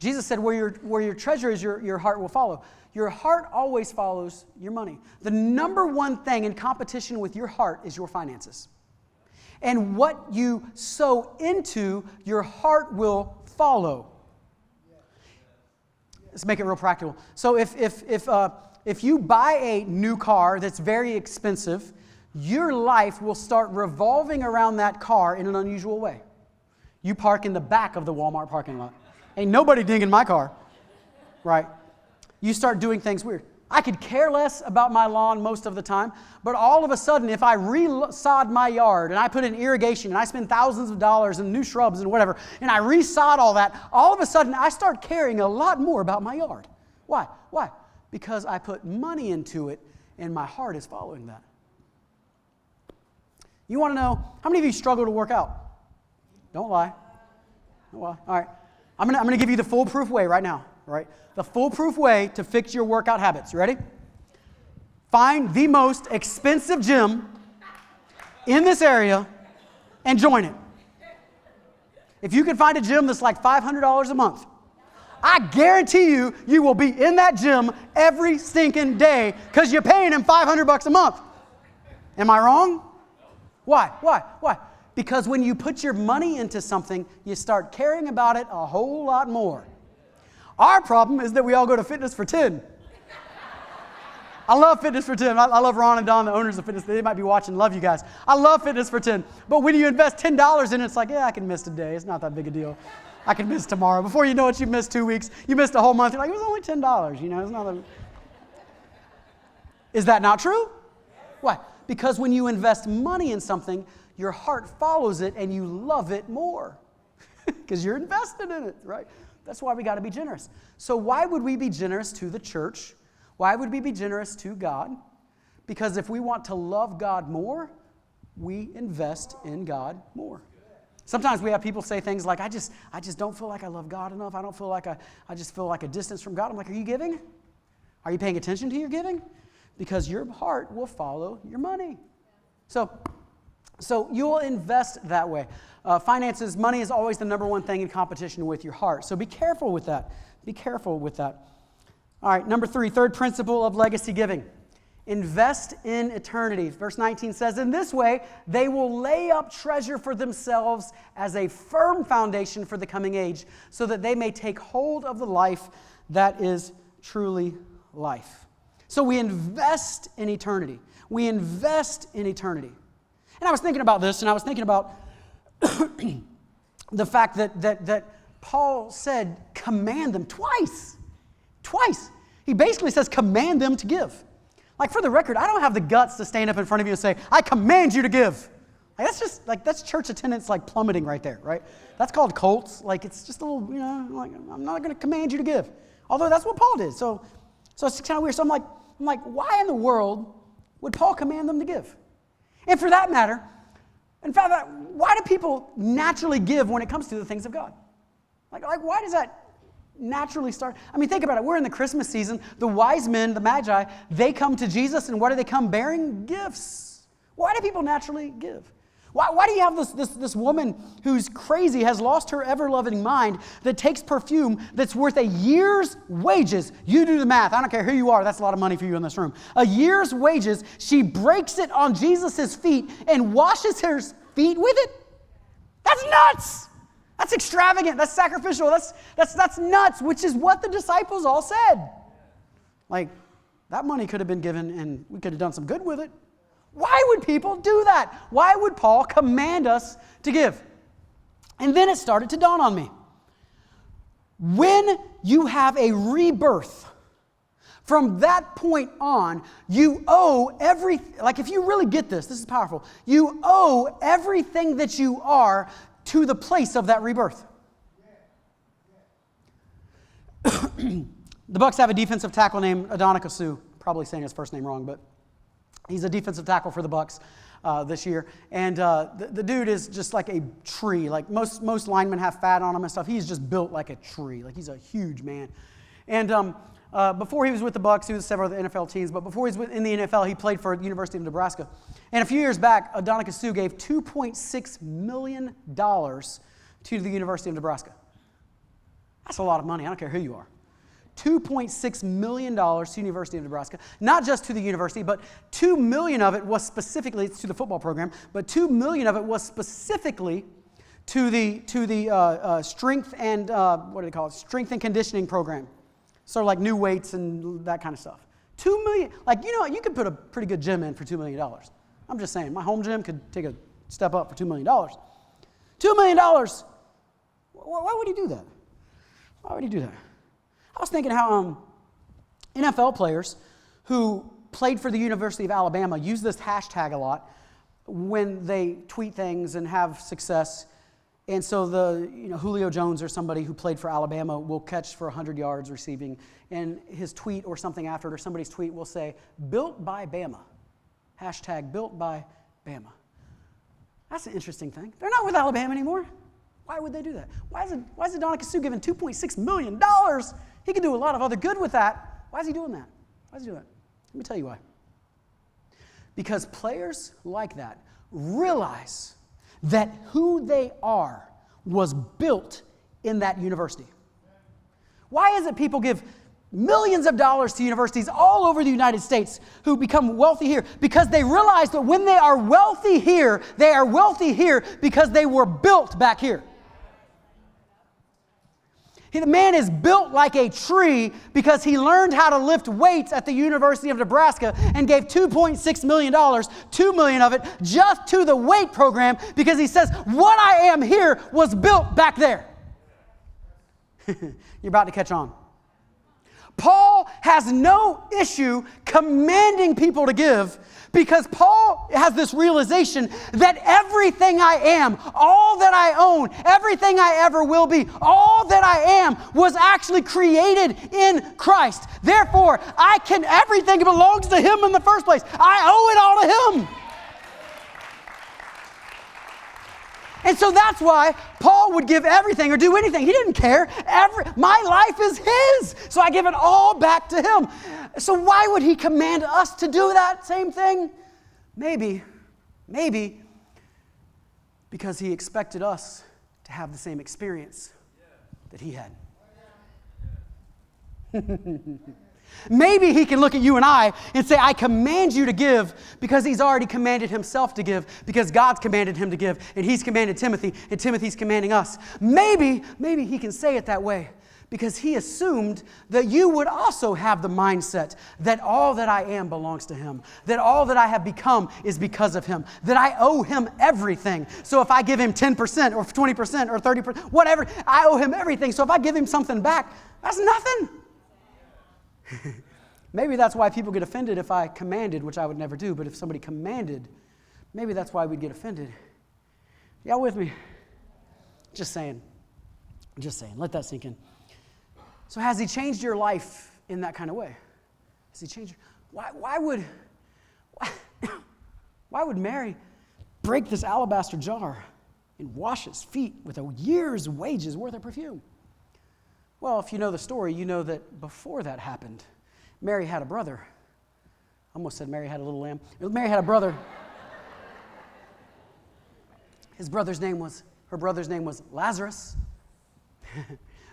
Jesus said, where your treasure is, your heart will follow. Your heart always follows your money. The number one thing in competition with your heart is your finances. And what you sow into, your heart will follow. Let's make it real practical. So if you buy a new car that's very expensive, your life will start revolving around that car in an unusual way. You park in the back of the Walmart parking lot. Ain't nobody dinging my car, right? You start doing things weird. I could care less about my lawn most of the time, but all of a sudden, if I re-sod my yard and I put in irrigation and I spend thousands of dollars in new shrubs and whatever, and I re-sod all that, all of a sudden I start caring a lot more about my yard. Why? Because I put money into it and my heart is following that. You want to know, how many of you struggle to work out? Don't lie. All right. I'm going to give you the foolproof way right now. Right? The foolproof way to fix your workout habits. You ready? Find the most expensive gym in this area and join it. If you can find a gym that's like $500 a month, I guarantee you will be in that gym every stinking day because you're paying him $500 a month. Am I wrong? Why? Because when you put your money into something, you start caring about it a whole lot more. Our problem is that we all go to fitness for 10. I love Fitness for 10. I love Ron and Don, the owners of Fitness. They might be watching. Love you guys. I love Fitness for 10. But when you invest $10 in it, it's like, yeah, I can miss today. It's not that big a deal. I can miss tomorrow. Before you know it, you missed 2 weeks. You missed a whole month. You're like, it was only $10. You know, it's not that. Is that not true? Why? Because when you invest money in something, your heart follows it and you love it more because you're invested in it, right? That's why we got to be generous. So why would we be generous to the church? Why would we be generous to God? Because if we want to love God more, we invest in God more. Sometimes we have people say things like, I just don't feel like I love God enough. I don't feel like I just feel like a distance from God. I'm like, are you giving? Are you paying attention to your giving? Because your heart will follow your money. So you'll invest that way. Finances, money is always the number one thing in competition with your heart. So be careful with that. Be careful with that. All right, number 3, third principle of legacy giving. Invest in eternity. Verse 19 says, in this way, they will lay up treasure for themselves as a firm foundation for the coming age, so that they may take hold of the life that is truly life. So we invest in eternity. We invest in eternity. And I was thinking about this, and I was thinking about the fact that Paul said, command them twice. Twice. He basically says, command them to give. Like, for the record, I don't have the guts to stand up in front of you and say, I command you to give. Like, that's church attendance, like, plummeting right there, right? That's called cults. Like, it's just a little, like, I'm not going to command you to give. Although that's what Paul did. So it's kind of weird. So I'm like, why in the world would Paul command them to give? And for that matter, in fact, why do people naturally give when it comes to the things of God? Like why does that naturally start? I mean, think about it. We're in the Christmas season. The wise men, the magi, they come to Jesus, and what do they come bearing? Gifts. Why do people naturally give? Why do you have this woman who's crazy, has lost her ever-loving mind, that takes perfume that's worth a year's wages? You do the math. I don't care who you are. That's a lot of money for you in this room. A year's wages. She breaks it on Jesus' feet and washes her feet with it? That's nuts. That's extravagant. That's sacrificial. That's nuts, which is what the disciples all said. Like, that money could have been given and we could have done some good with it. Why would people do that? Why would Paul command us to give? And then it started to dawn on me. When you have a rebirth, from that point on, you owe like if you really get this is powerful, you owe everything that you are to the place of that rebirth. The Bucs have a defensive tackle named Adonijah Suh. Probably saying his first name wrong, but he's a defensive tackle for the Bucs this year. And the dude is just like a tree. Like most linemen have fat on him and stuff. He's just built like a tree. Like he's a huge man. And before he was with the Bucs, he was several other NFL teams. But before he was in the NFL, he played for the University of Nebraska. And a few years back, Adonijah Suh gave $2.6 million to the University of Nebraska. That's a lot of money. I don't care who you are. $2.6 million to the University of Nebraska. Not just to the university, but $2 million of it was specifically, it's to the football program, but $2 million of it was specifically to the strength and, what do they call it? Strength and conditioning program. So like new weights and that kind of stuff. $2 million, like, you could put a pretty good gym in for $2 million. I'm just saying, my home gym could take a step up for $2 million. $2 million. Why would he do that? Why would he do that? I was thinking how NFL players who played for the University of Alabama use this hashtag a lot when they tweet things and have success. And so Julio Jones or somebody who played for Alabama will catch for 100 yards receiving, and his tweet or something after it or somebody's tweet will say, built by Bama. Hashtag built by Bama. That's an interesting thing. They're not with Alabama anymore. Why would they do that? Why is Adonijah Suh given $2.6 million? He could do a lot of other good with that. Why is he doing that? Why is he doing that? Let me tell you why. Because players like that realize that who they are was built in that university. Why is it people give millions of dollars to universities all over the United States who become wealthy here? Because they realize that when they are wealthy here, they are wealthy here because they were built back here. The man is built like a tree because he learned how to lift weights at the University of Nebraska and gave $2.6 million, $2 million of it, just to the weight program because he says, what I am here was built back there. You're about to catch on. Paul has no issue commanding people to give because Paul has this realization that everything I am, all that I own, everything I ever will be, all that I am was actually created in Christ. Therefore, everything belongs to Him in the first place. I owe it all to Him. And so that's why Paul would give everything or do anything. He didn't care. My life is His, so I give it all back to Him. So why would He command us to do that same thing? Maybe because He expected us to have the same experience that He had. Maybe He can look at you and I and say, I command you to give because He's already commanded Himself to give because God's commanded Him to give and He's commanded Timothy and Timothy's commanding us. Maybe He can say it that way because He assumed that you would also have the mindset that all that I am belongs to Him, that all that I have become is because of Him, that I owe Him everything. So if I give Him 10% or 20% or 30%, whatever, I owe Him everything. So if I give Him something back, that's nothing. Maybe that's why people get offended if I commanded, which I would never do, but if somebody commanded, maybe that's why we'd get offended. Y'all with me? Just saying. Let that sink in. So has He changed your life in that kind of way? Has He changed? Why would Mary break this alabaster jar and wash His feet with a year's wages worth of perfume? Well, if you know the story, you know that before that happened, Mary had a brother. I almost said Mary had a little lamb. Mary had a brother. Her brother's name was Lazarus,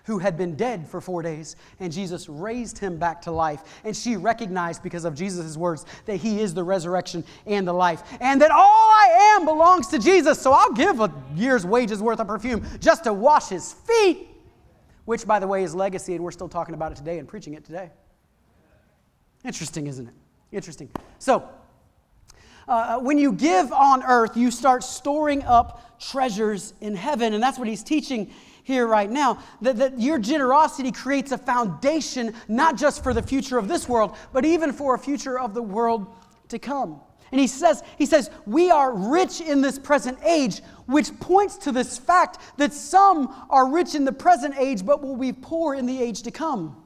who had been dead for 4 days, and Jesus raised him back to life. And she recognized, because of Jesus' words, that He is the resurrection and the life, and that all I am belongs to Jesus, so I'll give a year's wages worth of perfume just to wash His feet. Which, by the way, is legacy, and we're still talking about it today and preaching it today. Interesting, isn't it? Interesting. So, when you give on earth, you start storing up treasures in heaven, and that's what he's teaching here right now, that your generosity creates a foundation not just for the future of this world, but even for a future of the world to come. And he says, we are rich in this present age, which points to this fact that some are rich in the present age, but will be poor in the age to come.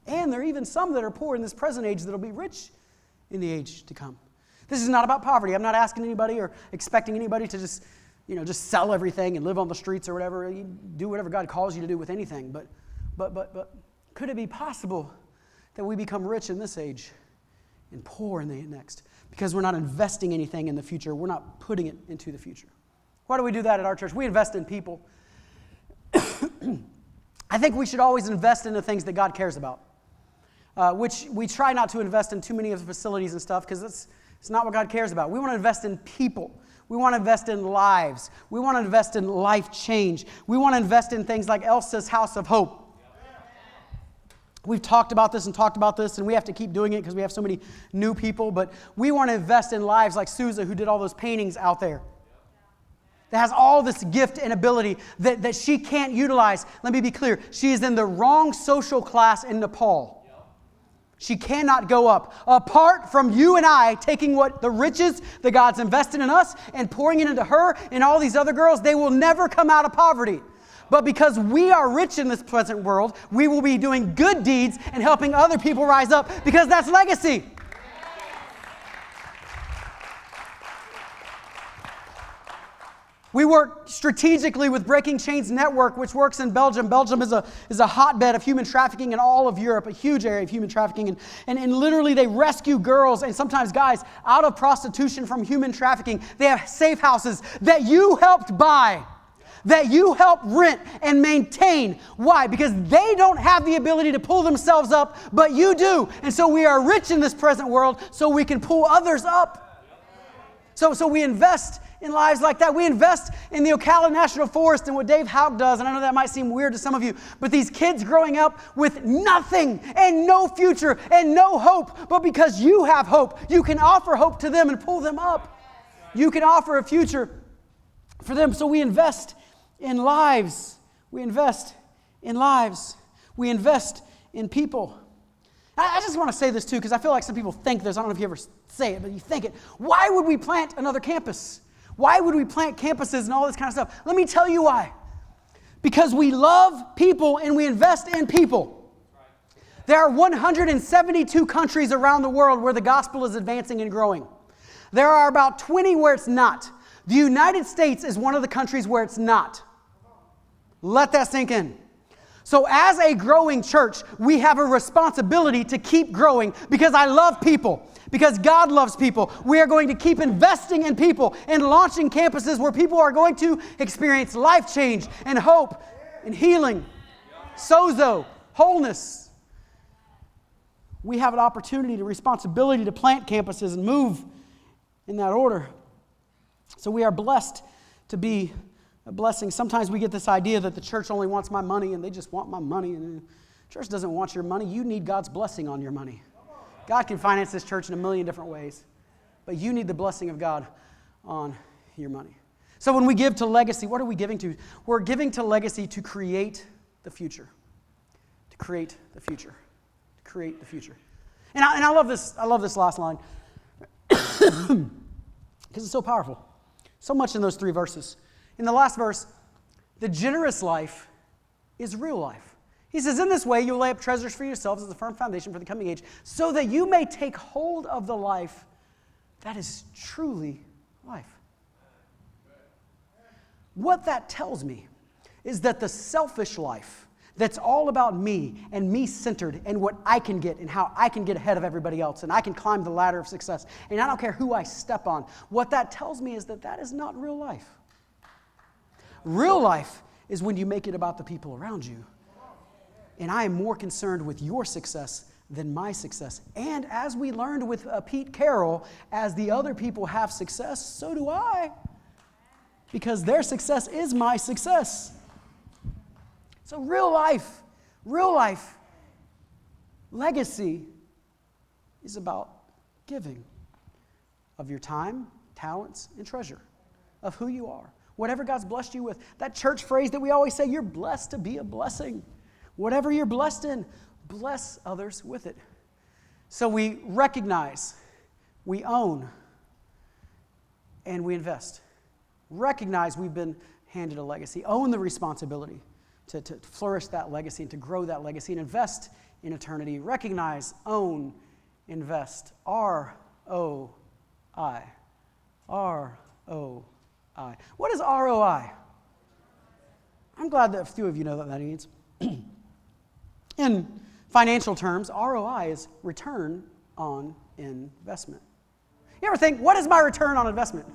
And there are even some that are poor in this present age that will be rich in the age to come. This is not about poverty. I'm not asking anybody or expecting anybody to just sell everything and live on the streets or whatever. You do whatever God calls you to do with anything. But could it be possible that we become rich in this age and poor in the next? Because we're not investing anything in the future. We're not putting it into the future. Why do we do that at our church? We invest in people. I think we should always invest in the things that God cares about, which we try not to invest in too many of the facilities and stuff because it's not what God cares about. We want to invest in people. We want to invest in lives. We want to invest in life change. We want to invest in things like Elsa's House of Hope. We've talked about this, and we have to keep doing it because we have so many new people, but we want to invest in lives like Sousa, who did all those paintings out there, that has all this gift and ability that she can't utilize. Let me be clear. She is in the wrong social class in Nepal. She cannot go up. Apart from you and I taking what the riches that God's invested in us and pouring it into her and all these other girls, they will never come out of poverty. But because we are rich in this present world, we will be doing good deeds and helping other people rise up because that's legacy. We work strategically with Breaking Chains Network, which works in Belgium. Belgium is a hotbed of human trafficking in all of Europe, a huge area of human trafficking. And literally they rescue girls and sometimes guys out of prostitution from human trafficking. They have safe houses that you helped buy, that you help rent and maintain. Why? Because they don't have the ability to pull themselves up, but you do. And so we are rich in this present world so we can pull others up. So we invest in lives like that. We invest in the Ocala National Forest and what Dave Houck does. And I know that might seem weird to some of you, but these kids growing up with nothing and no future and no hope, but because you have hope, you can offer hope to them and pull them up. You can offer a future for them. So we invest in lives. We invest in lives. We invest in people. I just want to say this too, because I feel like some people think this. I don't know if you ever say it, but you think it. Why would we plant another campus? Why would we plant campuses and all this kind of stuff? Let me tell you why. Because we love people and we invest in people. There are 172 countries around the world where the gospel is advancing and growing. There are about 20 where it's not. The United States is one of the countries where it's not. Let that sink in. So as a growing church, we have a responsibility to keep growing because I love people, because God loves people. We are going to keep investing in people and launching campuses where people are going to experience life change and hope and healing, sozo, wholeness. We have an opportunity, the responsibility to plant campuses and move in that order. So we are blessed to be a blessing. Sometimes we get this idea that the church only wants my money and they just want my money. And the church doesn't want your money. You need God's blessing on your money. God can finance this church in a million different ways, but you need the blessing of God on your money. So when we give to legacy, what are we giving to? We're giving to legacy to create the future. To create the future. To create the future. And I love this. I love this last line because it's so powerful. So much in those 3 verses. In the last verse, the generous life is real life. He says, in this way, you'll lay up treasures for yourselves as a firm foundation for the coming age, so that you may take hold of the life that is truly life. What that tells me is that the selfish life that's all about me and me-centered and what I can get and how I can get ahead of everybody else and I can climb the ladder of success and I don't care who I step on. What that tells me is that that is not real life. Real life is when you make it about the people around you. And I am more concerned with your success than my success. And as we learned with Pete Carroll, as the other people have success, so do I. Because their success is my success. So real life, legacy is about giving of your time, talents, and treasure, of who you are. Whatever God's blessed you with. That church phrase that we always say, you're blessed to be a blessing. Whatever you're blessed in, bless others with it. So we recognize, we own, and we invest. Recognize we've been handed a legacy. Own the responsibility to flourish that legacy and to grow that legacy and invest in eternity. Recognize, own, invest. R-O-I. R-O-I. What is ROI? I'm glad that a few of you know what that means. In financial terms, ROI is return on investment. You ever think, what is my return on investment?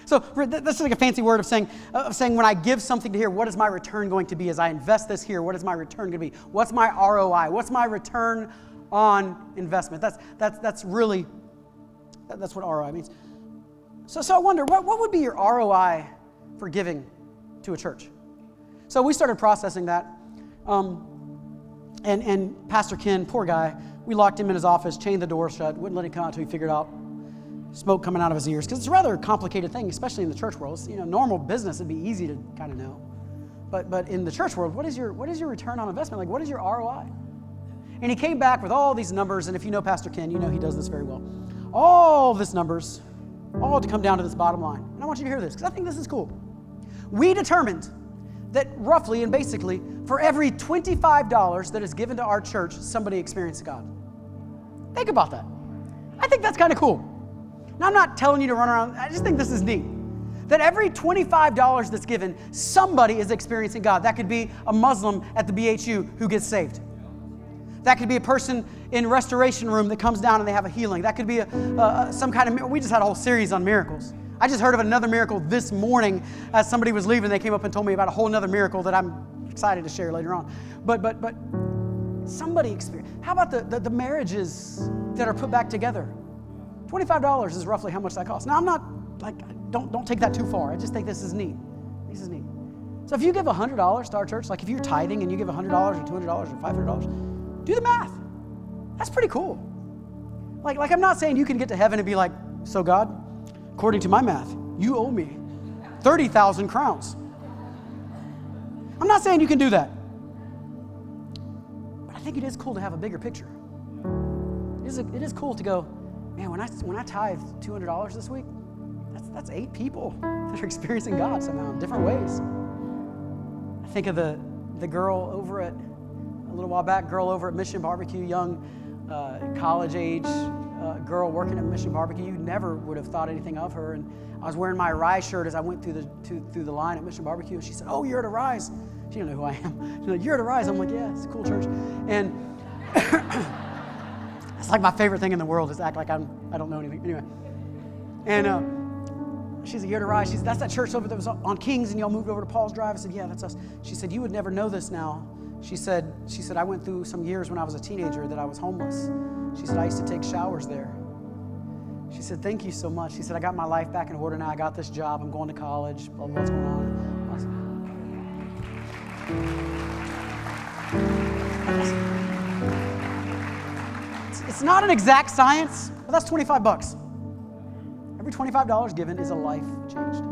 So that's like a fancy word of saying when I give something to here, what is my return going to be? As I invest this here, what is my return going to be? What's my ROI? What's my return on investment? That's what ROI means. So I wonder, what would be your ROI for giving to a church? So we started processing that. And Pastor Ken, poor guy, we locked him in his office, chained the door shut, wouldn't let him come out until he figured out smoke coming out of his ears. Because it's a rather complicated thing, especially in the church world. Normal business, it'd be easy to kind of know. But in the church world, what is your return on investment? Like, what is your ROI? And he came back with all these numbers, and if you know Pastor Ken, you know he does this very well. All these numbers, all to come down to this bottom line. And I want you to hear this, because I think this is cool. We determined that roughly and basically, for every $25 that is given to our church, somebody experienced God. Think about that. I think that's kind of cool. Now, I'm not telling you to run around. I just think this is neat. That every $25 that's given, somebody is experiencing God. That could be a Muslim at the BHU who gets saved. That could be a person in restoration room that comes down and they have a healing. That could be some kind of, we just had a whole series on miracles. I just heard of another miracle this morning as somebody was leaving. They came up and told me about a whole other miracle that I'm excited to share later on. But somebody experienced. How about the marriages that are put back together? $25 is roughly how much that costs. Now, I'm not don't take that too far. I just think this is neat. This is neat. So if you give $100 to our church, like if you're tithing and you give $100 or $200 or $500, do the math. That's pretty cool. Like I'm not saying you can get to heaven and be like, so God, according to my math, you owe me 30,000 crowns. I'm not saying you can do that. But I think it is cool to have a bigger picture. It is cool to go, man, when I tithe $200 this week, that's 8 people that are experiencing God somehow in different ways. I think of the girl over at, a little while back, girl over at Mission Barbecue, young college age girl working at Mission Barbecue. You never would have thought anything of her. And I was wearing my Rise shirt as I went through the line at Mission Barbecue. And she said, "Oh, you're at a Rise." She didn't know who I am. She's like, "You're at a Rise." I'm like, "Yeah, it's a cool church." And it's like my favorite thing in the world is to act like I don't know anything. Anyway. And she's like, "You're at a Rise." She said, "That's that church over that was on Kings and y'all moved over to Paul's Drive." I said, "Yeah, that's us." She said, "You would never know this now." She said, "I went through some years when I was a teenager that I was homeless." She said, "I used to take showers there." She said, "Thank you so much." She said, "I got my life back in order now. I got this job. I'm going to college. Blah, blah, what's going on?" It's not an exact science, but that's $25. Every $25 given is a life changed.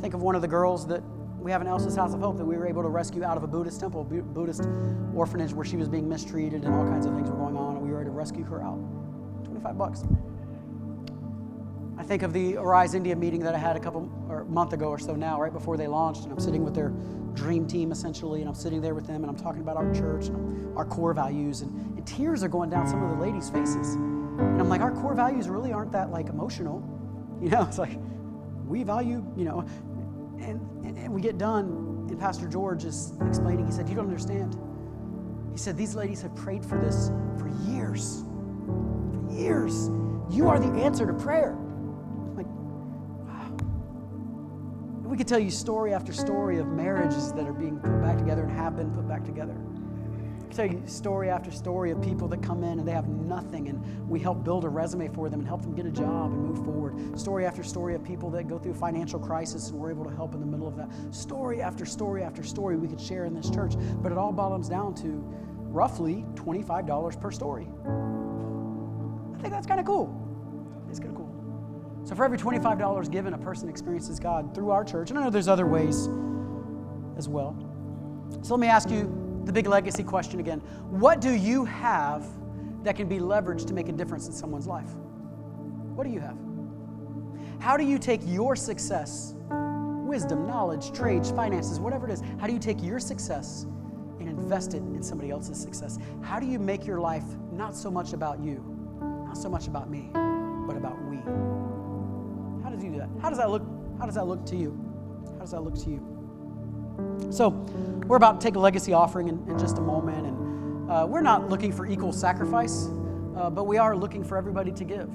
Think of one of the girls that we have in Elsa's House of Hope that we were able to rescue out of a Buddhist temple, Buddhist orphanage where she was being mistreated and all kinds of things were going on, and we were able to rescue her out. $25. I think of the Arise India meeting that I had a month ago or so now, right before they launched, and I'm sitting with their dream team essentially, and I'm sitting there with them, and I'm talking about our church and our core values, and tears are going down some of the ladies' faces. And I'm like, our core values really aren't that like emotional. It's like, we value, and we get done, and Pastor George is explaining, he said, "You don't understand." He said, "These ladies have prayed for this for years. For years. You are the answer to prayer." I'm like, wow. And we could tell you story after story of marriages that are being put back together and have been put back together. I can tell you story after story of people that come in and they have nothing, and we help build a resume for them and help them get a job and move forward. Story after story of people that go through financial crisis and we're able to help in the middle of that. Story after story after story we could share in this church, but it all bottoms down to roughly $25 per story. I think that's kind of cool. It's kind of cool. So for every $25 given, a person experiences God through our church, and I know there's other ways as well. So let me ask you the big legacy question again. What do you have that can be leveraged to make a difference in someone's life? What do you have? How do you take your success, wisdom, knowledge, trades, finances, whatever it is, how do you take your success and invest it in somebody else's success? How do you make your life not so much about you, not so much about me, but about we? How do you do that? How does that look? How does that look to you? How does that look to you? So we're about to take a legacy offering in just a moment, and we're not looking for equal sacrifice, but we are looking for everybody to give.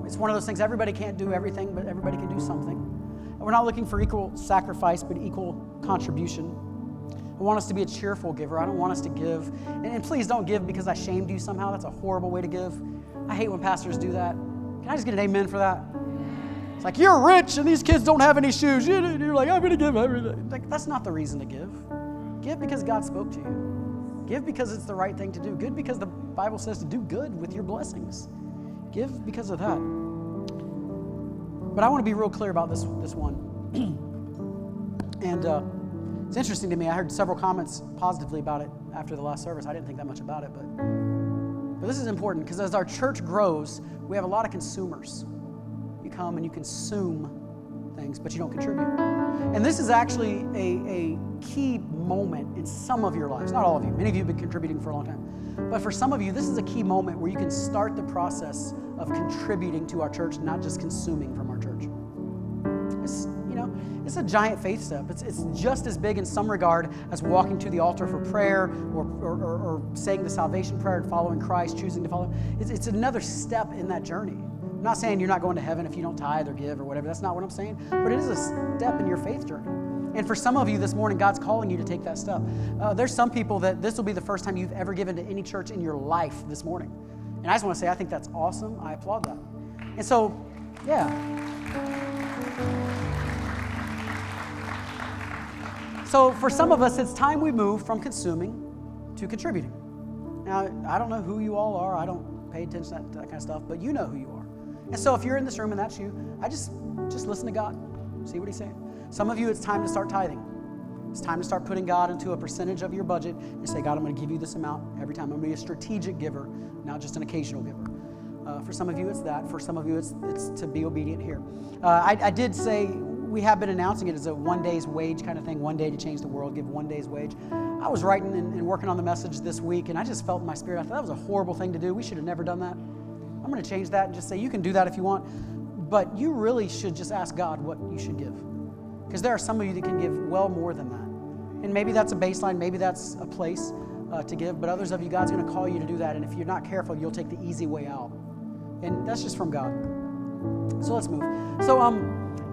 It's one of those things, everybody can't do everything, but everybody can do something. And we're not looking for equal sacrifice, but equal contribution. I want us to be a cheerful giver. I don't want us to give, and please don't give because I shamed you somehow. That's a horrible way to give. I hate when pastors do that. Can I just get an amen for that? It's like, you're rich and these kids don't have any shoes. You're like, I'm going to give everything. Like, that's not the reason to give. Give because God spoke to you. Give because it's the right thing to do. Give because the Bible says to do good with your blessings. Give because of that. But I want to be real clear about this one. And it's interesting to me. I heard several comments positively about it after the last service. I didn't think that much about it, but this is important because as our church grows, we have a lot of consumers. You come and you consume things, but you don't contribute. And this is actually a key moment in some of your lives. Not all of you. Many of you have been contributing for a long time. But for some of you, this is a key moment where you can start the process of contributing to our church, not just consuming from our church. It's a giant faith step. It's just as big in some regard as walking to the altar for prayer or saying the salvation prayer and following Christ, choosing to follow. It's another step in that journey. I'm not saying you're not going to heaven if you don't tithe or give or whatever. That's not what I'm saying. But it is a step in your faith journey. And for some of you this morning, God's calling you to take that step. There's some people that this will be the first time you've ever given to any church in your life this morning. And I just want to say, I think that's awesome. I applaud that. And so, yeah. So for some of us, it's time we move from consuming to contributing. Now, I don't know who you all are. I don't pay attention to that kind of stuff, but you know who you are. And so if you're in this room and that's you, I just listen to God. See what he's saying. Some of you, it's time to start tithing. It's time to start putting God into a percentage of your budget and say, God, I'm going to give you this amount every time. I'm going to be a strategic giver, not just an occasional giver. For some of you, it's that. For some of you, it's to be obedient here. I did say we have been announcing it as a 1 day's wage kind of thing, 1 day to change the world, give 1 day's wage. I was writing and working on the message this week, and I just felt in my spirit, I thought that was a horrible thing to do. We should have never done that. I'm going to change that and just say, you can do that if you want, but you really should just ask God what you should give. Because there are some of you that can give well more than that. And maybe that's a baseline, maybe that's a place to give, but others of you, God's going to call you to do that, and if you're not careful, you'll take the easy way out. And that's just from God. So let's move.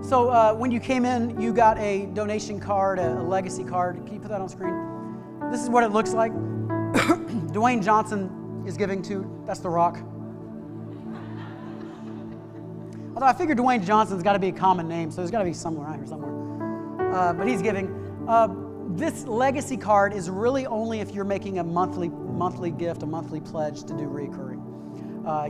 So when you came in, you got a donation card, a legacy card. Can you put that on screen? This is what it looks like. Dwayne Johnson is giving to, that's The Rock. Although I figured Dwayne Johnson's got to be a common name, so there's got to be somewhere around here somewhere. But he's giving. This legacy card is really only if you're making a monthly gift, a monthly pledge to do reoccurring.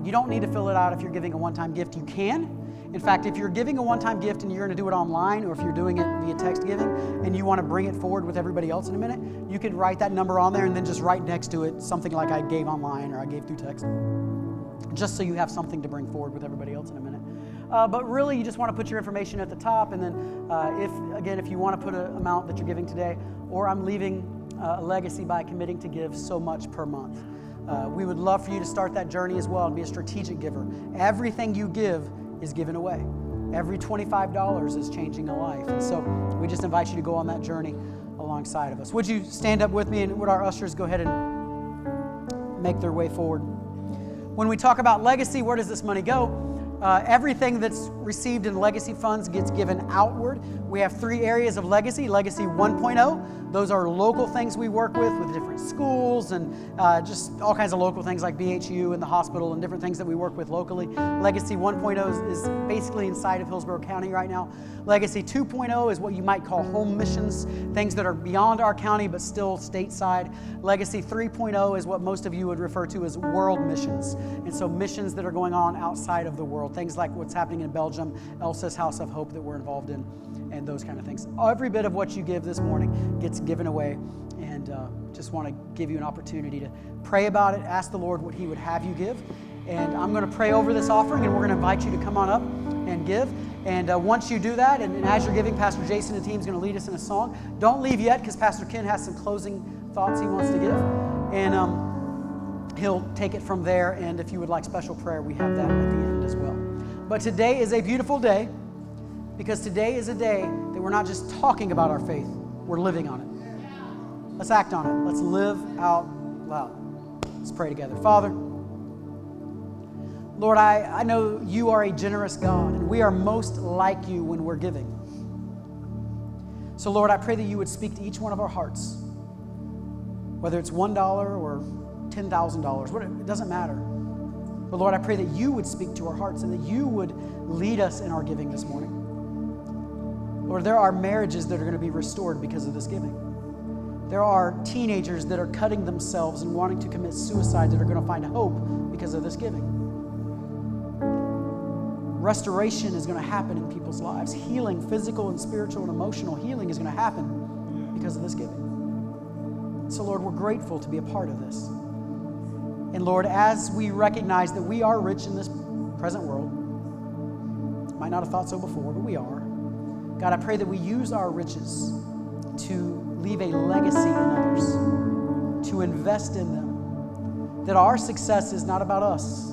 You don't need to fill it out if you're giving a one-time gift. You can. In fact, if you're giving a one-time gift and you're going to do it online, or if you're doing it via text giving and you want to bring it forward with everybody else in a minute, you can write that number on there and then just write next to it something like I gave online or I gave through text, just so you have something to bring forward with everybody else in a minute. But really, you just want to put your information at the top, and then if you want to put an amount that you're giving today, or I'm leaving a legacy by committing to give so much per month. We would love for you to start that journey as well and be a strategic giver. Everything you give is given away. Every $25 is changing a life. And so we just invite you to go on that journey alongside of us. Would you stand up with me, and would our ushers go ahead and make their way forward? When we talk about legacy, where does this money go? Everything that's received in legacy funds gets given outward. We have 3 areas of legacy. Legacy 1.0, those are local things we work with different schools and just all kinds of local things like BHU and the hospital and different things that we work with locally. Legacy 1.0 is basically inside of Hillsborough County right now. Legacy 2.0 is what you might call home missions, things that are beyond our county but still stateside. Legacy 3.0 is what most of you would refer to as world missions. And so missions that are going on outside of the world, things like what's happening in Belgium, Elsa's House of Hope that we're involved in, and those kind of things. Every bit of what you give this morning gets given away, and just want to give you an opportunity to pray about it, ask the Lord what He would have you give. And I'm going to pray over this offering, and we're going to invite you to come on up and give. And once you do that, and as you're giving, Pastor Jason and the team is going to lead us in a song. Don't leave yet, because Pastor Ken has some closing thoughts he wants to give. And he'll take it from there, and if you would like special prayer, we have that at the end as well. But today is a beautiful day, because today is a day that we're not just talking about our faith, we're living on it. Let's act on it. Let's live out loud. Let's pray together. Father, Lord, I know you are a generous God, and we are most like you when we're giving. So, Lord, I pray that you would speak to each one of our hearts, whether it's $1 or $10,000, it doesn't matter. But Lord, I pray that you would speak to our hearts and that you would lead us in our giving this morning. Lord, there are marriages that are going to be restored because of this giving. There are teenagers that are cutting themselves and wanting to commit suicide that are going to find hope because of this giving. Restoration is going to happen in people's lives. Healing, physical and spiritual and emotional healing is going to happen because of this giving. So, Lord, we're grateful to be a part of this. And Lord, as we recognize that we are rich in this present world, might not have thought so before, but we are. God, I pray that we use our riches to leave a legacy in others, to invest in them, that our success is not about us,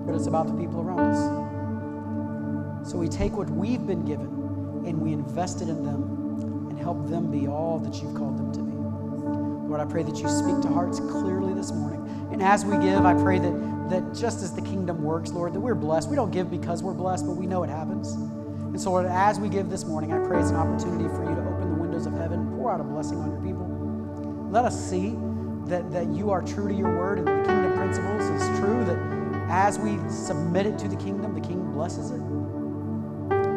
but it's about the people around us. So we take what we've been given and we invest it in them and help them be all that you've called them to be. Lord, I pray that you speak to hearts clearly this morning. And as we give, I pray that just as the kingdom works, Lord, that we're blessed. We don't give because we're blessed, but we know it happens. And so, Lord, as we give this morning, I pray it's an opportunity for you to open the windows of heaven, pour out a blessing on your people. Let us see that you are true to your word and that the kingdom principles is true, as we submit it to the King blesses it.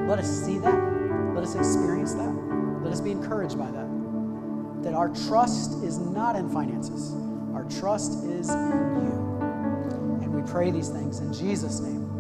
Let us see that. Let us experience that. Let us be encouraged by that. That our trust is not in finances. Our trust is in you. And we pray these things in Jesus' name.